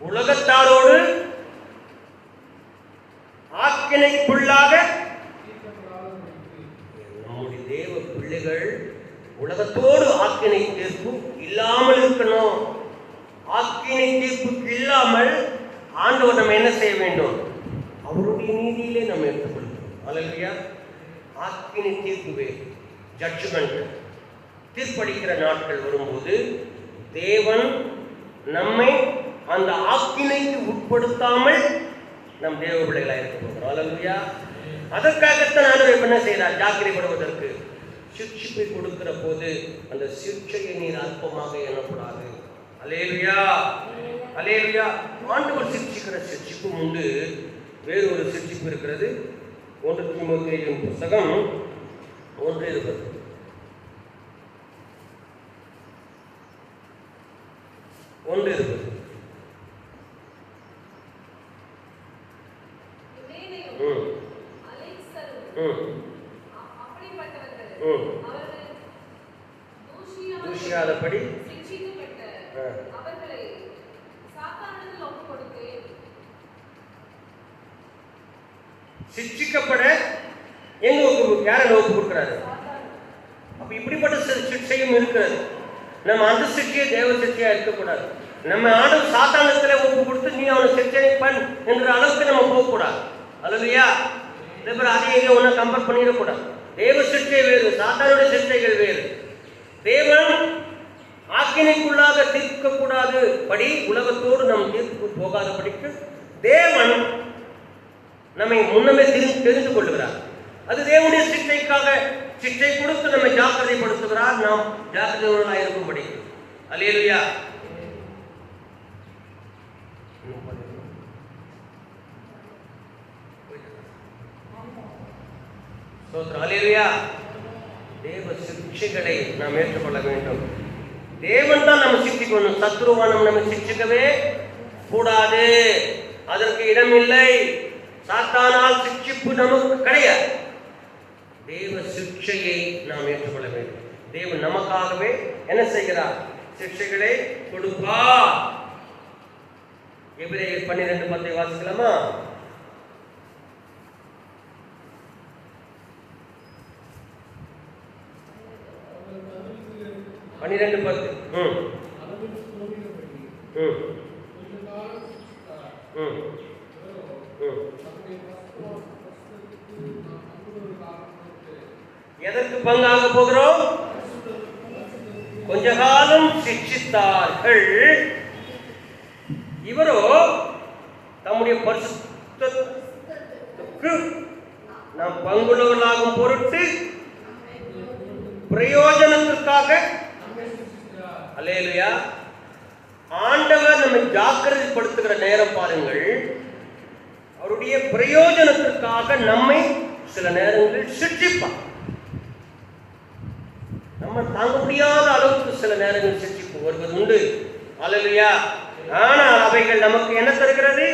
உலகத்தாரோடு ஆக்கினைக்குள்ளாக நம்முடைய தேவ பிள்ளைகள் உலகத்தோடு ஆக்கினை தீர்ப்பு இல்லாமல் இருக்கணும். ஆக்கினை தீர்ப்புக்கு இல்லாமல் ஆண்டவர் நம்ம என்ன செய்ய வேண்டும்? அவருடைய நீதியிலே நம்ம எடுத்துக்கொள்கிறோம். அல்லேலூயா. ஆக்கினை தீர்ப்பு, ஜட்ஜ்மெண்ட், தீர்ப்பளிக்கிற நாட்கள் வரும்போது தேவன் நம்மை அந்த ஆக்கினைக்கு உட்படுத்தாமல் நம் தேவ பிள்ளைகளாக இருக்க போகிறோம். அல்லேலூயா. அதற்காகத்தான் ஆண்டவர் என்ன செய்கிறார்? ஜாக்கிரதைப்படுவதற்கு சிட்சிப்பை கொடுக்கிற போது அந்த சிட்சையை நீர் அல்பமாக எண்ணக்கூடாது. அல்லேலூயா, அல்லேலூயா. ஆண்டவர் சிட்சிக்கிற சிட்சிப்பும் உண்டு, வேறு ஒரு சிட்சிப்பு இருக்கிறது. 1 தீமோத்தேயுவின் புத்தகம் 1:20. 1:20. தூஷியாதபடி சிட்சிக்கப்பட எங்க யாரை ஒப்பு கொடுக்கிறாரு? அப்ப இப்படிப்பட்ட சிட்சையும் இருக்கிறது. நம்ம அந்த சிட்சையை தேவ சிட்சையா இருக்கக்கூடாது. நம்ம ஆண்டவர் சாத்தானத்துல ஒப்பு கொடுத்து நீ அவனை சிட்சை பண் என்ற அளவுக்கு நம்ம போகக்கூடாது. அல்லேலூயா. அதை எங்க ஒண்ணு கம்பேர் பண்ணிடக்கூடாது. தேவ சிட்சை வேறு, சாத்தானுடைய சிட்சைகள் வேறு. தேவன் ஆக்கினைக்குள்ளாக தீர்க்கக்கூடாது படி, உலகத்தோடு நம் தீர்ப்பு போகாதபடிக்கு தேவன் நம்மை முன்னமே தெரிந்து கொள்ளுகிறார். அது தேவனுடைய சிட்சைக்காக சிட்சை கொடுத்து நம்மை ஜாக்கிரதைப்படுத்துகிறார், நாம் ஜாக்கிரதையாக இருக்கும்படி. அல்லேலூயா. அல்லேலூயா. தேவ சிட்சைகளை நாம் ஏற்றுக்கொள்ள வேண்டும். தேவன் தான் நம்ம சிட்சிக்கணும். சத்ருவானம் நம்ம சிட்சிக்கவே கூடாது. அதற்கு இடம் இல்லை. சாத்தானால் சிட்சிப்பு நமக்கு கிடையாது. தேவ சிட்சையை நாம் ஏற்றுக்கொள்ள வேண்டும். தேவன் நமக்காகவே என்ன செய்கிறார்? சிட்சைகளை கொடுப்பார். எபிரேயர் 12:10 வாசிக்கலாமா? எதற்கு பங்காக போகிறோம்? கொஞ்ச காலம் சிட்சித்தார்கள். இவரோ தம்முடைய பரிசுத்தத்துக்கு நாம் பங்குள்ளவர்களாகும் பொருட்டு பிரயோஜனத்திற்காக. அல்லேலூயா. ஆண்டவர் நம்மை ஜாக்கிரதைப்படுத்துகிற நேரம் பாருங்கள். அவருடைய பிரயோஜனத்திற்காக நம்மை சில நேரங்களில் சிட்சிப்பார். நம்ம தாங்க முடியாத அளவுக்கு சில நேரங்களில் சிட்சிப்பு வருவது உண்டு. அல்லேலூயா. ஆனால் அவைகள் நமக்கு என்ன தருகிறது?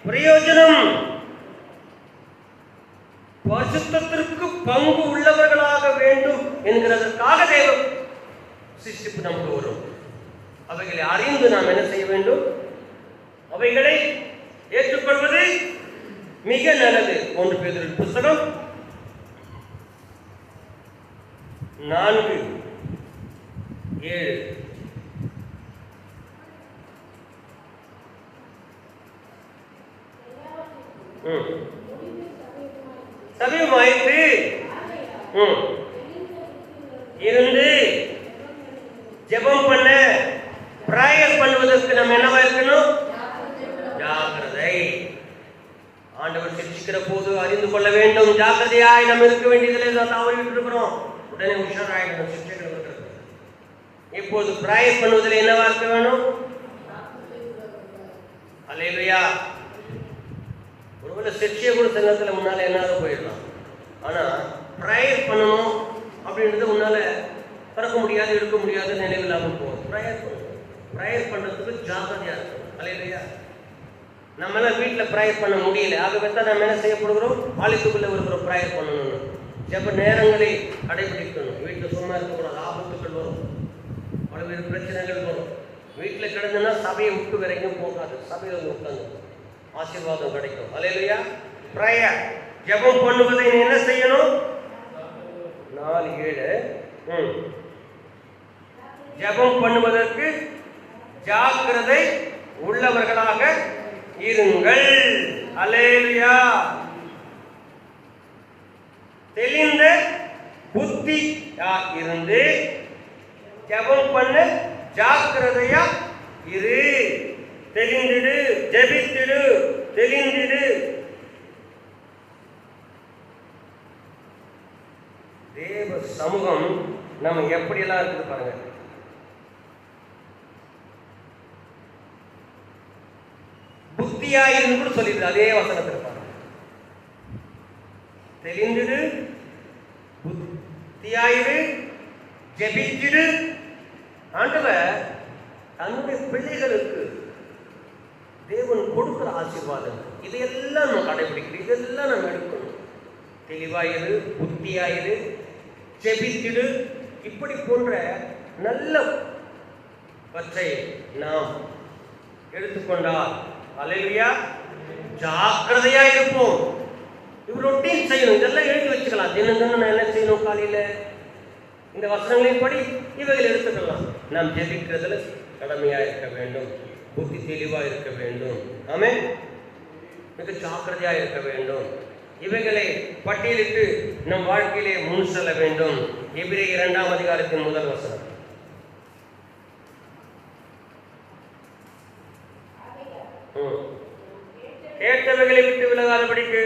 பிரயோஜனம். பரிசுத்தத்திற்கு பங்கு உள்ளவர்களாக வேண்டும் என்கிறதற்காக தேவ சிட்சிப்பு நமக்கு வரும். அவைகளை அறிந்து நாம் என்ன செய்ய வேண்டும்? அவைகளை ஏற்றுக்கொள்வது மிக நல்லது. 1 பேதுரு புத்தகம் 4:7. சமயமாயிற்று இருந்து ஜெபம் பண்ண பிரேயர் பண்ணுவதற்கு நம்ம என்னவா இருக்கணும்? ஜாக்கிரதை. ஆண்டவர் சிட்சிக்கிற போது அறிந்து கொள்ள வேண்டும். ஜாக்கிரதையாய் நம்ம இருக்க வேண்டியதில்லை. தவறி இருக்கிறோம், உடனே உஷாராய் நம்ம சிட்சைகள் இருக்கிறது. இப்போது பிரேயர் பண்ணுவதில் என்னவா இருக்க வேணும்? அல்லேலூயா. ஒருவேளை ஒருத்தர் சிக்ஷையை கூட சங்கத்தில் முன்னால் என்னால் போயிடலாம். ஆனால் ப்ரேயர் பண்ணணும் அப்படின்றது உன்னால் திறக்க முடியாது, எடுக்க முடியாது, நினைவில்லாமல் போகும். ப்ரேயர் பண்ணணும். ப்ரேயர் பண்ணுறதுக்கு ஜாக்கிரதையாக இருக்கணும். அல்லையா? நம்மளாம் வீட்டில் ப்ரேயர் பண்ண முடியல, ஆகவே தான் நம்ம என்ன செய்யப்படுகிறோம், ஆலயத்துக்குள்ளே ஒரு ப்ரேயர் பண்ணணும்னு. ஜெப நேரங்களை கடைபிடிக்கணும். வீட்டில் சும்மா இருக்கக்கூடாது, ஆபத்துக்கள் வரும், பல்வேறு பிரச்சனைகள் வரும். வீட்டில் கிடந்துன்னா சபையை விட்டு வரைக்கும் போகாது, சபையில் வந்து உட்காந்து ஆசீர்வாதம் கிடைக்கும். அல்லேலூயா. ப்ரேயர் ஜெபம் பண்ணுவதை நீ என்ன செய்யணும்? 4:7 ஜெபம் பண்ணுவதற்கு ஜாக்கிரதை உள்ளவர்களாக இருங்கள். அல்லேலூயா. தெளிந்த புத்தியா இருந்து ஜெபம் பண்ண ஜாக்கிரதையா இரு. தெளிந்திடு, ஜெபித்திடு, தெளிந்திடு. தேவ சமூகம் நம்ம எப்படியெல்லாம் இருக்குது பாருங்க. புத்தியா இருந்து கூட சொல்லிடுது அதே வசனத்தில் பாருங்க. தெளிந்திடு, புத்தியாயிரு, ஜெபித்திடு. ஆண்டவர் தன்னுடைய பிள்ளைகளுக்கு தேவன் கொடுக்கிற ஆசீர்வாதம் இதையெல்லாம் நம்ம கடைபிடிக்கணும், இதெல்லாம் நம்ம எடுக்கணும். தெளிவாயிரு, புத்தியாயிரு, ஜெபித்திடு, இப்படி போன்ற நல்லவற்றை நாம் எடுத்துக்கொண்டால் அல்லேலூயா ஜாக்கிரதையா இருப்போம். இது ரொட்டீன் செய்யணும். இதெல்லாம் எழுதி வச்சுக்கலாம். தினம் நான் என்ன செய்யணும்? காலையில் இந்த வசனங்களின் படி இவைகள் எடுத்துக்கலாம். நாம் ஜெபிக்கிறதுல கடமையா இருக்க வேண்டும், புத்தி தெளிவா இருக்க வேண்டும், ஆமென், மிக ஜாக்கிரதையா இருக்க வேண்டும். இவைகளை பட்டியலிட்டு நம் வாழ்க்கையிலே முன் செல்ல வேண்டும். எபிரேயர் 2ஆம் அதிகாரத்தின் முதல் வசனம். கேட்டவைகளை விட்டு விலகாதபடிக்கு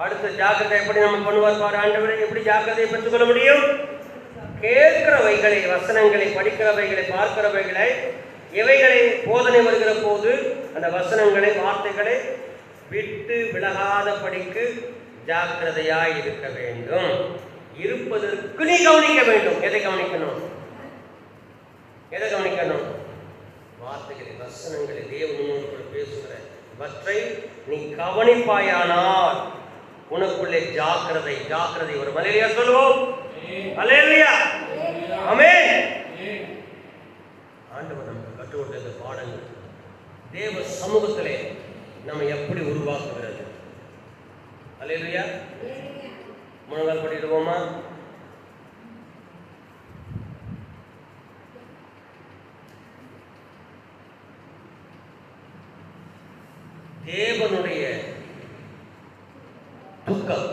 அடுத்த ஜாக்கிரதை எப்படி நம்ம பண்ணுவார் பாரு. ஆண்டவரை எப்படி ஜாக்கிரதையை பெற்றுக்கொள்ள முடியும்? கேட்கிறவைகளை, வசனங்களை, படிக்கிறவைகளை, பார்க்கிறவைகளை, இவைகளை போதனை வருகிற போது அந்த வசனங்களை, வார்த்தைகளை விட்டு விலகாதபடிக்கு ஜாக்கிரதையாய் இருக்க வேண்டும். இருப்பதற்கு நீ கவனிக்க வேண்டும். எதை கவனிக்கணும்? எதை கவனிக்கணும்? வார்த்தைகளை, வசனங்களை, தேவனோடு பேசுகிறவற்றை நீ கவனிப்பாயானால் உனக்குள்ளே ஜாக்கிரதை வரும். அல்லேலூயா சொல்லுவோம். அல்லேலூயா. ஆமென். ஆண்டவர் நமக்கு கற்றுக் கொடுத்த இந்த பாடங்கள் தேவ சமூகத்திலே நம்ம எப்படி உருவாக்குகிறது. அல்லேலூயா. முழங்கால் படிடுவோமா? தேவனுடைய துக்கம்,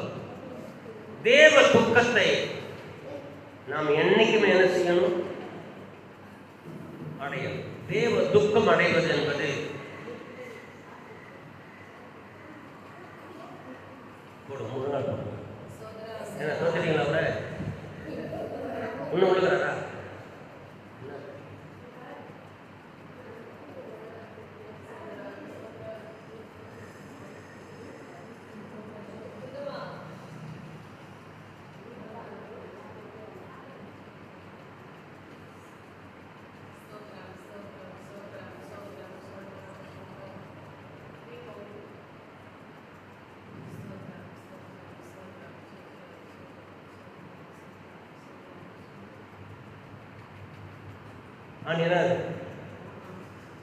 தேவ துக்கத்தை நாம் என்னைக்குமே என்ன செய்யணும்? அடையணும். தேவ துக்கம் அடைவது என்பது என்ன சொல்றீங்களா? கூட இன்னும் உள்ளுகிறாரா?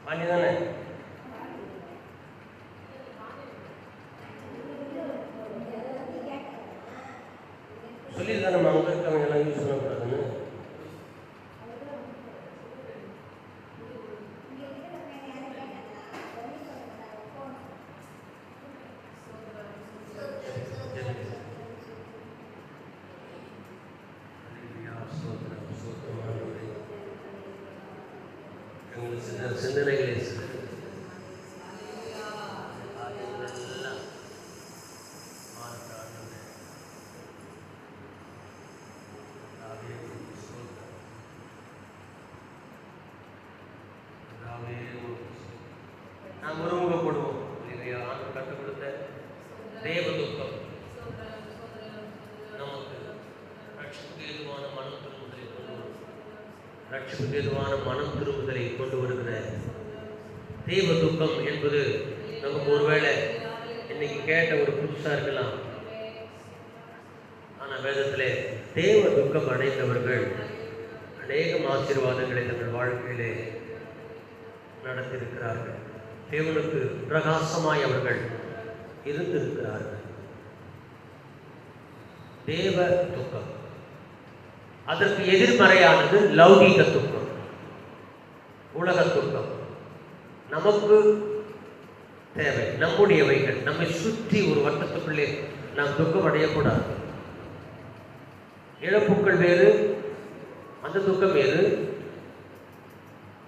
ஆண்டிதானே சொல்லியிருக்காங்க. நம்ம அங்கே இருக்கவங்க எல்லாம் யூஸ் பண்ணக்கூடாதுன்னு. சிந்தனைகளை நாம் ஒருமுகப்படுவோம். இல்லையா? ஆண்டவர் கற்றுக் கொடுத்த தேவ துக்கம் நமக்கு ரட்சிப்புக்கு ஏதுவான மனம் திரும்புதலை கொண்டு வரும். ரட்சிப்புக்கு ஏதுவான மனம் திரும்புதலை கொண்டு வருகிற தேவ துக்கம் என்பது நமக்கு ஒருவேளை இன்னைக்கு கேட்ட ஒரு புதுசா இருக்கலாம். ஆனால் வேதத்திலே தேவ துக்கம் அடைந்தவர்கள் அநேகம் ஆசீர்வாதங்களை தங்கள் வாழ்க்கையிலே நடத்தியிருக்கிறார்கள். தேவனுக்கு பிரகாசமாய் அவர்கள் இருந்திருக்கிறார்கள். தேவ துக்கம் அதற்கு எதிர்மறையானது லௌகீக துக்கம், உலக துக்கம். நமக்கு தேவை நம்முடையவைகள், நம்மை சுற்றி ஒரு வட்டத்துக்குள்ளே நாம் துக்கம் அடையக்கூடாது. இழப்புக்கள் வேறு, அந்த துக்கம் வேறு.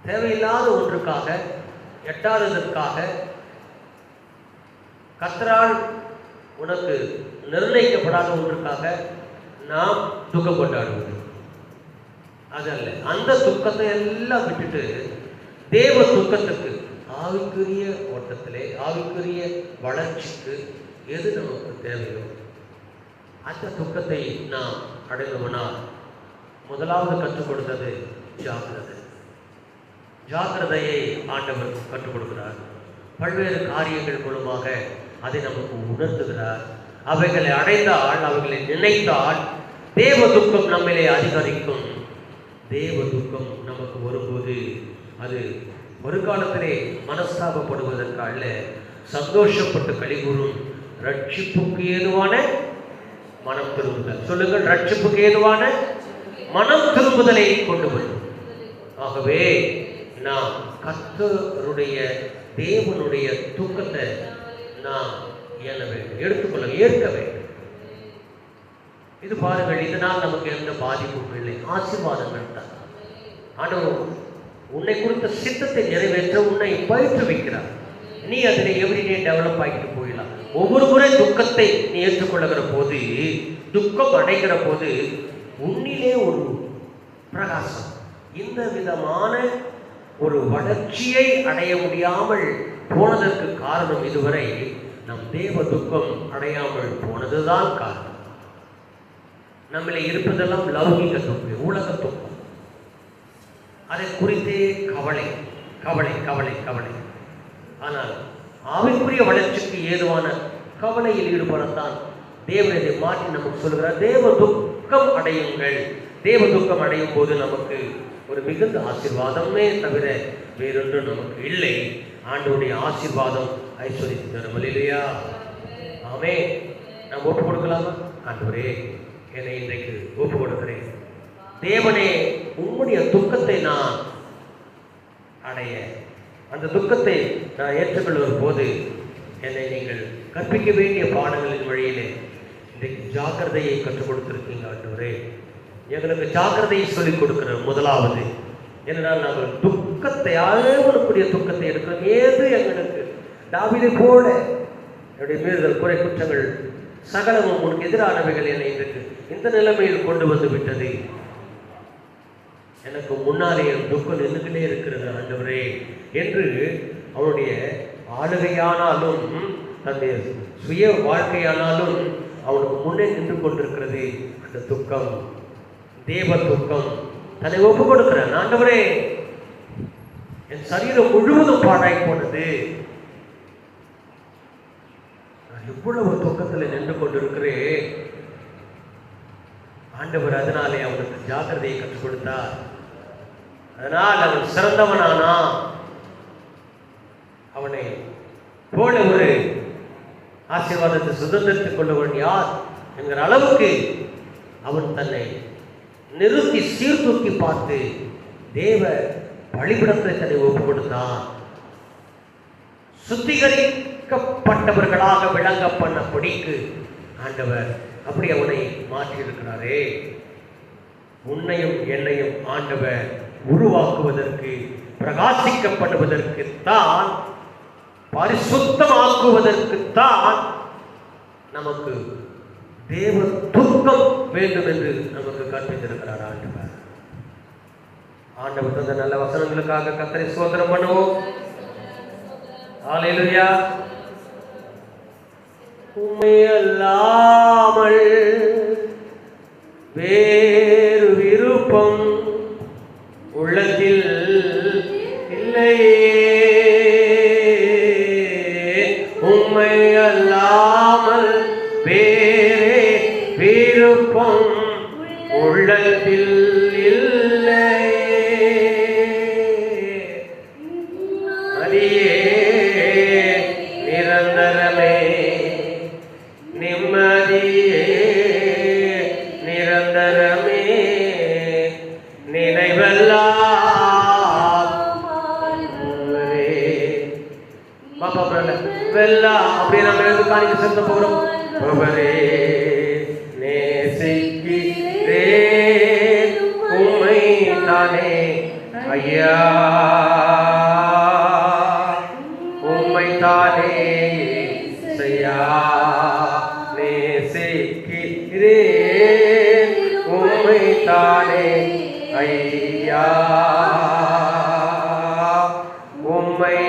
தேவையில்லாத ஒன்றுக்காக, எட்டாததற்காக, கர்த்தரால் உனக்கு நிர்ணயிக்கப்படாத ஒன்றுக்காக நாம் துக்கம் கொண்டாடுவது அதல்ல. அந்த துக்கத்தை எல்லாம் விட்டுட்டு தேவ துக்கத்துக்கு, ஆவிக்குரிய ஓட்டத்திலே, ஆவிக்குரிய வளர்ச்சிக்கு எது நமக்கு தேவையோ அந்த துக்கத்தை நாம் அடைந்தோம்னால் முதலாவது கற்றுக் கொடுத்தது ஜாக்கிரதை. ஜாக்கிரதையை ஆண்டவர் கற்றுக் கொடுக்கிறார். பல்வேறு காரியங்கள் மூலமாக அதை நமக்கு உணர்த்துகிறார். அவைகளை அடைந்தால், அவைகளை நினைத்தால் தேவ துக்கம் நம்மிலே அதிகரிக்கும். தேவ துக்கம் நமக்கு வரும்போது அது ஒரு காலத்திலே மனஸ்தாபப்படுவதற்கு அல்ல, சந்தோஷப்பட்டு கலிகூறும். ரட்சிப்புக்கு ஏதுவான மனம் திரும்புதல். சொல்லுங்கள், ரட்சிப்புக்கு ஏதுவான மனம் திரும்புதலை கொண்டு வரும். ஆகவே நாம் கர்த்தருடைய தேவனுடைய துக்கத்தை நாம் எண்ண வேண்டும், எடுத்துக்கொள்ள, ஏற்க வேண்டும். இது பாருங்கள், இதனால் நமக்கு எந்த பாதிப்பும் இல்லை, ஆசீர்வாதங்கள் தான். ஆண்டவர் உன்னை குறித்த சித்தத்தை நிறைவேற்ற உன்னை பயிற்றுவிக்கிறார். நீ அதில் எவ்ரிடே டெவலப் ஆகிட்டு போயிடலாம். ஒவ்வொரு முறை துக்கத்தை நீ ஏற்றுக்கொள்ளுகிற போது, துக்கம் அடைகிற போது உன்னிலே ஒரு பிரகாசம். இந்த விதமான ஒரு வளர்ச்சியை அடைய முடியாமல் போனதற்கு காரணம் இதுவரை நம் தேவ துக்கம் அடையாமல் போனதுதான் காரணம். நம்மளை இருப்பதெல்லாம் லௌகிக துக்கம், உலக துக்கம். அதை குறித்தே கவலை கவலை கவலை கவலை. ஆனால் ஆவிக்குரிய வளர்ச்சிக்கு ஏதுவான கவலையில் ஈடுபடத்தான் தேவன் இதை மாற்றி நமக்கு சொல்கிறார். தேவ துக்கம் அடையுங்கள். தேவ துக்கம் அடையும் போது நமக்கு ஒரு மிகுந்த ஆசீர்வாதமே தவிர வேறொன்று நமக்கு இல்லை. ஆண்டவருடைய ஆசீர்வாதம் ஐஸ்வர்யத்தை தரும். இல்லையா? ஆமே. நாம் ஒப்பு கொடுக்கலாமா? ஆண்டவரே, என்னை இன்றைக்கு ஒப்பு கொடுக்கிறேன். தேவனே, உம்முடைய துக்கத்தை நான் அடைய, அந்த துக்கத்தை நான் ஏற்றுக்கொள்ளுகிற போது என்னை நீங்கள் கற்பிக்க வேண்டிய பாடங்களின் வழியிலே இன்றைக்கு ஜாக்கிரதையை கற்றுக் கொடுத்திருக்கீங்க. ஆண்டவரே, எங்களுக்கு ஜாக்கிரதையை சொல்லிக் கொடுக்கிற முதலாவது என்னென்னால், நாங்கள் துக்கத்தை, ஆழக்கூடிய துக்கத்தை எடுக்கிறோம். ஏது எங்களுக்கு தாவீதை போல என்னுடைய மீறுதல், குறை, குற்றங்கள் சகலமும் உனக்கு எதிரானவைகள் என்னை இன்றைக்கு இந்த நிலைமையில் கொண்டு வந்து விட்டது. எனக்கு முன்னாலே என் துக்கம் நின்றுகிட்டே இருக்கிறது ஆண்டவரே என்று அவனுடைய ஆளுகையானாலும், தன்னுடைய சுய வாழ்க்கையானாலும் அவனுக்கு முன்னே நின்று கொண்டிருக்கிறது அந்த துக்கம், தேவ துக்கம். தன்னை ஒப்பு கொடுக்கிறேன். ஆண்டவரே, என் சரீரம் முழுவதும் பாழாய் போனது, நான் இவ்வளவு துக்கத்தில் நின்று கொண்டிருக்கிறேன். ஆண்டவர் அதனாலே அவனுக்கு ஜாக்கிரதையை கற்றுக் கொடுத்தார். அதனால் அவன் சிறந்தவனானா. அவனை போல ஒரு ஆசீர்வாதத்தை சுதந்திரத்துக் கொள்ளவன் யார் என்கிற அளவுக்கு அவன் தன்னை நிறுத்தி சீர்தூக்கி பார்த்து தேவ வழிபடத்தை தன்னை ஒப்பு கொடுத்தான். சுத்திகரிக்கப்பட்டவர்களாக விளங்க பண்ண படிக்கு ஆண்டவர் அப்படி அவனை மாற்றி இருக்கிறாரே. உன்னையும் என்னையும் ஆண்டவர் உருவாக்குவதற்கு, பிரகாசிக்கப்படுவதற்கு தான், பரிசுத்தமாக்குவதற்கு தான் நமக்கு தேவ துக்கம் வேண்டும் என்று நமக்கு கற்பித்திருக்கிறார் ஆண்டவர். ஆண்டவர் தந்த நல்ல வசனங்களுக்காக கர்த்தரை ஸ்தோத்திரம் பண்ணுவோம். உம்மை அல்லாமல் வேறே விருப்பம் உள்ளத்தில் இல்லை. அடியே நிரந்தரமே நிம்மதியே நிரந்தரமே நினைவெல்லாம் பாப்பா வெல்லா அப்படியே நம்ம எழுந்து காணிக்க செலுத்த போகிறோம். ஒவ்வொரே நேசிக்கிறேன் உம்மை தானே ஐயா, உம்மை தானே செய்யா. நேசிக்கிறேன் உம்மை தானே ஐயா, உம்மை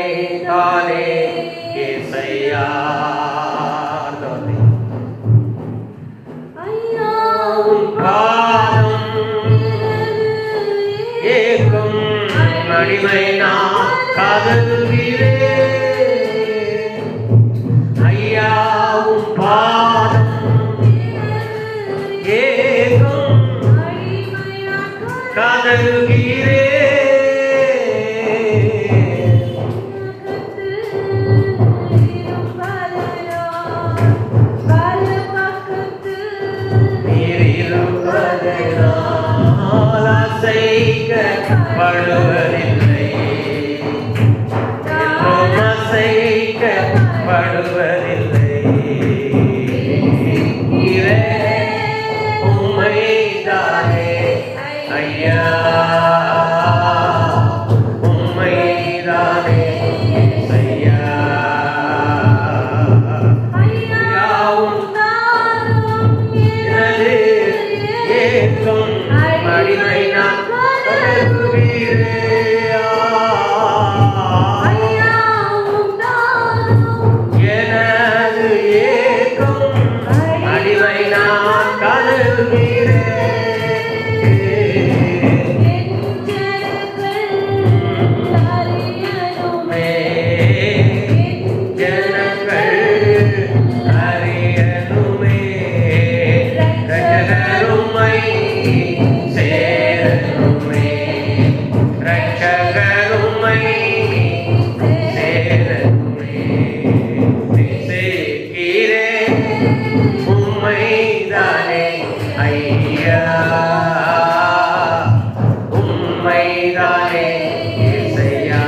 தானே இசையா. பாதம் ஏக்கும் அடிமை நான் காதல்கிறேன் ஐயா, உம் பாதம் ஏக்கும் காதல்கிறேன். படுவதில்லை படுவதில்லை உம்மை தானே ஐயா, உம்மை தானே ஐயா. எனது ஏக்கம் அடிமை நான் எனது ஏக்கம் அடிமை நான் கருகிறேன். ஜனங்கள் அறியனுமே ரட்சகருமை சேரனுமே, ரட்சகருமை சேரனுமே. நேசிக்கிறேன் உம்மை தானே ஐயா, உம்மை தானே இசையா.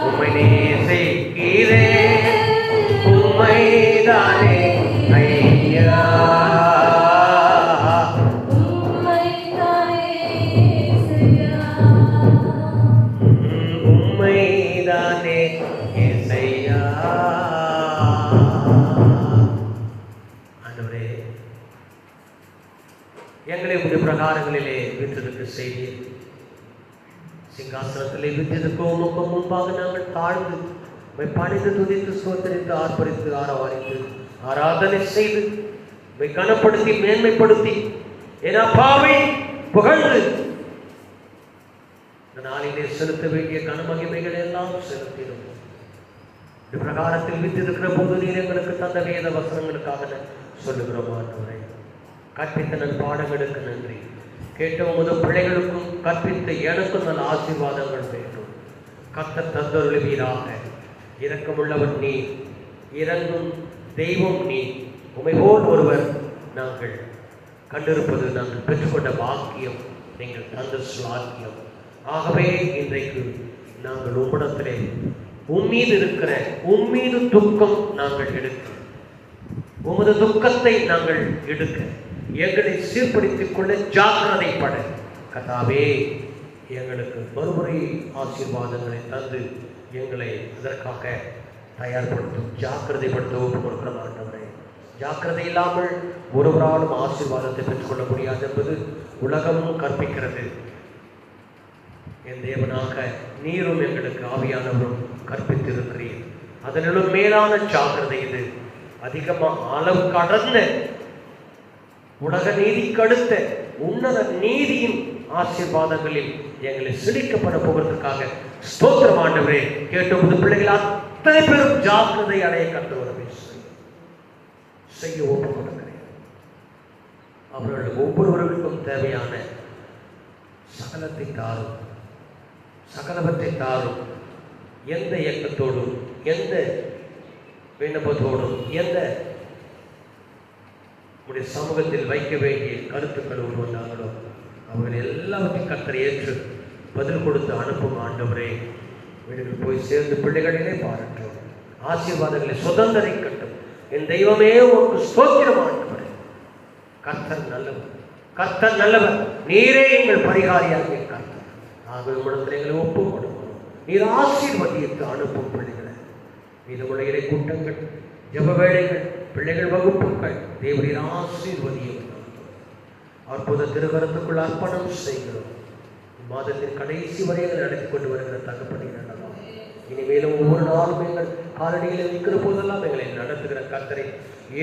உம்மை நேசிக்கிறேன் உம்மை தானே ஐயா, உம்மை தானே இசையா. ஆண்டவரே, எங்களை உடைய பிரகாரங்களிலே வீட்டிற்கு செய்தி சிங்காசனத்திலே வீட்டிற்கு உமக்கு முன்பாக நாங்கள் தாழ்ந்து பணிந்து துதித்து சோதரித்து ஆர்ப்பரித்து ஆரவாரித்து ஆராதனை செய்து கனப்படுத்தி மேன்மைப்படுத்தி என் அப்பாவை புகழ்ந்து இந்த நாளிலே செலுத்த வேண்டிய கனமகிமைகள் எல்லாம் செலுத்தினோம். இந்த பிரகாரத்தில் வித்திருக்கிற போது நீர் எங்களுக்கு தந்த வேத வசனங்களுக்காக சொல்லுகிறோம். ஆண்டவரே, கற்பித்த நன் பாடங்களுக்கு நன்றி. கேட்ட உமது பிள்ளைகளுக்கும் கற்பித்த எனக்கும் நல்ல ஆசீர்வாதங்கள் வேண்டும். கர்த்தர் தந்தருளுவீராக. இரக்கமுள்ளவன் நீ, இறங்கும் தெய்வம் நீ. உமை போல் ஒருவர் நாங்கள் கண்டிருப்பது நாங்கள் பெற்றுக்கொண்ட பாக்கியம், நீங்கள் தந்த சுலாக்கியம். ஆகவே இன்றைக்கு நாங்கள் உம்மிடத்திலே உம்மீது இருக்கிற உம்மீது துக்கம் நாங்கள் எடுக்க, உமது துக்கத்தை நாங்கள் எடுக்க, எங்களை சீர்படுத்திக் கொள்ள ஜாக்கிரதைப்பட கர்த்தாவே எங்களுக்கு மறுமுறை ஆசீர்வாதங்களை தந்து எங்களை அதற்காக தயார்படுத்தும் ஜாக்கிரதைப்படுத்த ஒப்புக் கொடுக்கிறோம். ஆண்டவரே, ஜாக்கிரதை இல்லாமல் ஒருவராலும் ஆசீர்வாதத்தை பெற்றுக்கொள்ள முடியாது என்பது உலகமும் கற்பிக்கிறது. என் தேவனாக நீரும் எங்களுக்கு ஆவியானவரும் கற்பித்திருக்கிறீர். அதனிலும் மேலான ஜாக்கிரதை இது. அதிகமாக அளவு கடந்த உலக நீதிக்கு அடுத்த உன்னத நீதியின் ஆசீர்வாதங்களில் எங்களை சிரிக்கப்பட போவதற்காக ஸ்தோத்திரம். ஆண்டவரே, கேட்ட புது பிள்ளைகளால் அத்தனை பேரும் ஜாக்கிரதை அடைய கர்த்தர் உதவி செய்ய ஒப்பு கொடுக்கிறேன். அவர்கள் ஒவ்வொருவர்களுக்கும் தேவையான சகலத்தை தாரும், சகலவற்றை தாரும். எந்த இயக்கத்தோடும், எந்த விண்ணப்பத்தோடும், எந்த உடைய சமூகத்தில் வைக்க வேண்டிய கருத்துக்கள் உருவாங்களோ அவர்கள் எல்லாவற்றையும் கர்த்தர் ஏற்று பதில் கொடுத்து அனுப்பும். ஆண்டவரே, வீடுகள் போய் சேர்ந்து பிள்ளைகளிலே பாராட்டும், ஆசீர்வாதங்களை சுதந்திரிக்கட்டும். என் தெய்வமே உனக்கு ஸ்தோத்திரம். ஆண்டவரே, கர்த்தர் நல்லவர், கர்த்தர் நல்லவர். நீரே எங்கள் பரிகாரியாக கர்த்தர். ஆகவே உடனே எங்களை ஒப்பு கொடுக்கணும். நீர் ஆசீர்வதித்து அனுப்பும் பிள்ளைகளை. மீதமுள்ள கூட்டங்கள், ஜப வேளைகள், பிள்ளைகள் வகுப்புகள் தேவரீர் ஆசீர்வதியும். அற்புத திருகரத்துக்குள் அர்ப்பணம் செய்கிறோம். மாதத்தின் கடைசி வரையில் நடத்தி கொண்டு வருகிற தகப்பனை நடலாம். இனிமேலும் ஒவ்வொரு நாளும் எங்கள் காலடியில் நிற்கிற போதெல்லாம் எங்களை நடத்துகிற கர்த்தரை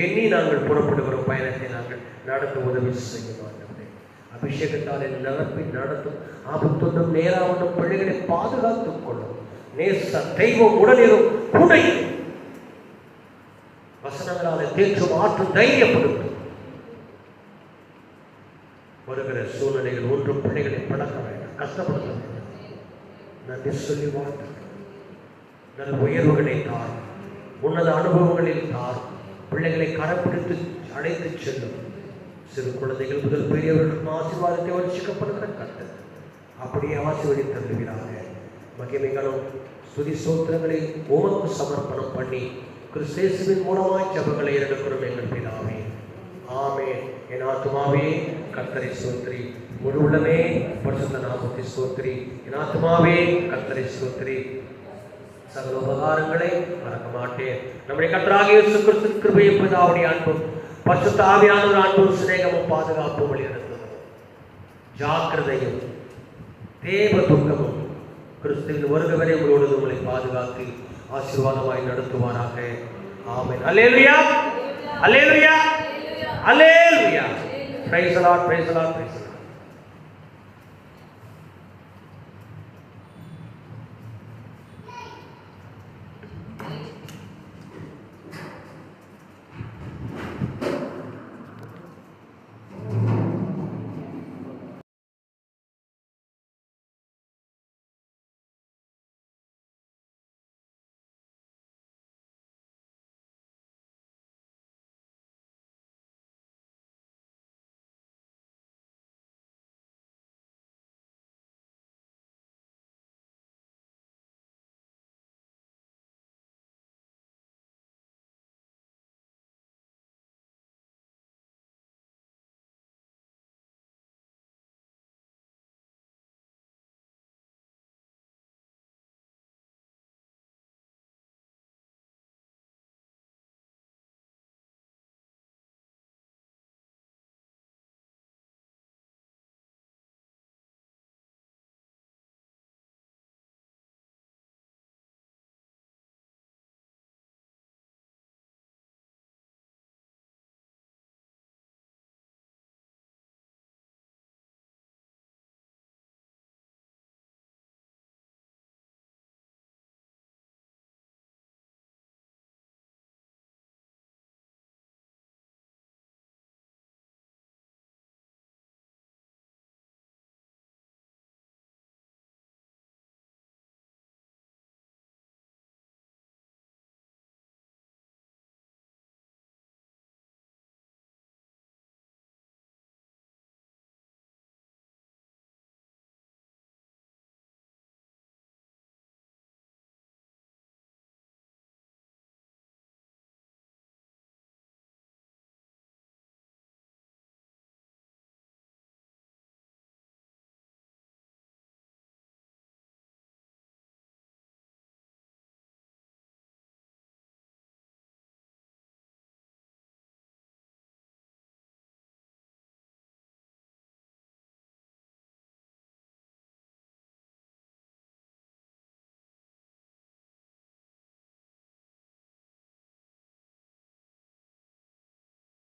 எண்ணி நாங்கள் புறப்படுகிற பயணத்தை நாங்கள் நடத்த உதவி செய்ய மாட்டோம். அபிஷேகத்தால் நிரப்பி நடத்தும். ஆபத்தொன்றும் நேராவதும் பிள்ளைகளை பாதுகாத்துக் கொள்ளும். நேச தெய்வம் உடனிலும் குடையும் வசனங்களால் தேற்றும் ஆற்றும் தைரியப்படுத்தும். வருகிற சூழ்நிலைகள் ஒன்றும் பிள்ளைகளை பழக்க வேண்டாம், கஷ்டப்படுத்த வேண்டாம். நன்றி சொல்லி வாழ்த்து. நல்ல உயர்வுகளை தார், உன்னத அனுபவங்களில் தார். பிள்ளைகளை கரப்பிடித்து அழைத்து செல்லும். சிறு குழந்தைகள் முதல் பெரியவர்களுக்கும் ஆசீர்வாதத்தை வர்ஷிக்கப்படுகிற கர்த்தர் அப்படியே ஆசீர்வதித்து தருகிறாங்க. மகிமைகளும் ஸ்துதி ஸ்தோத்திரங்களை உமக்கு சமர்ப்பணம் பண்ணி கிறிஸ்தேசுவின் மூலமாய் ஜெபங்களை எடுக்கிறோம் எங்கள் பிதாவே. ஆமென். என் ஆத்துமாவே கர்த்தரை ஸ்தோத்திரி, முழு உள்ளமே பரிசுத்த நாமத்தை ஸ்தோத்திரி. என் ஆத்துமாவே கர்த்தரை ஸ்தோத்திரி, சகல உபகாரங்களை மறக்க மாட்டேன். நம்முடைய கர்த்தராகிய இயேசு கிறிஸ்துவின் கிருபையும் பிதாவுடைய அன்பும் பரிசுத்த ஆவியானவர் அன்பும் சிநேகமும் பாதுகாப்பும் வழிநடத்தும் ஜாக்கிரதையும் தேவ துக்கமும் கிறிஸ்துவின் வருகை வரை உங்களோடு உங்களை பாதுகாத்து ஆசீர்வாதமாய் நடத்துவாராக. ஆமென். அல்லேலூயா, அல்லேலூயா, அல்லேலூயா. Praise the Lord, praise the Lord, praise the Lord.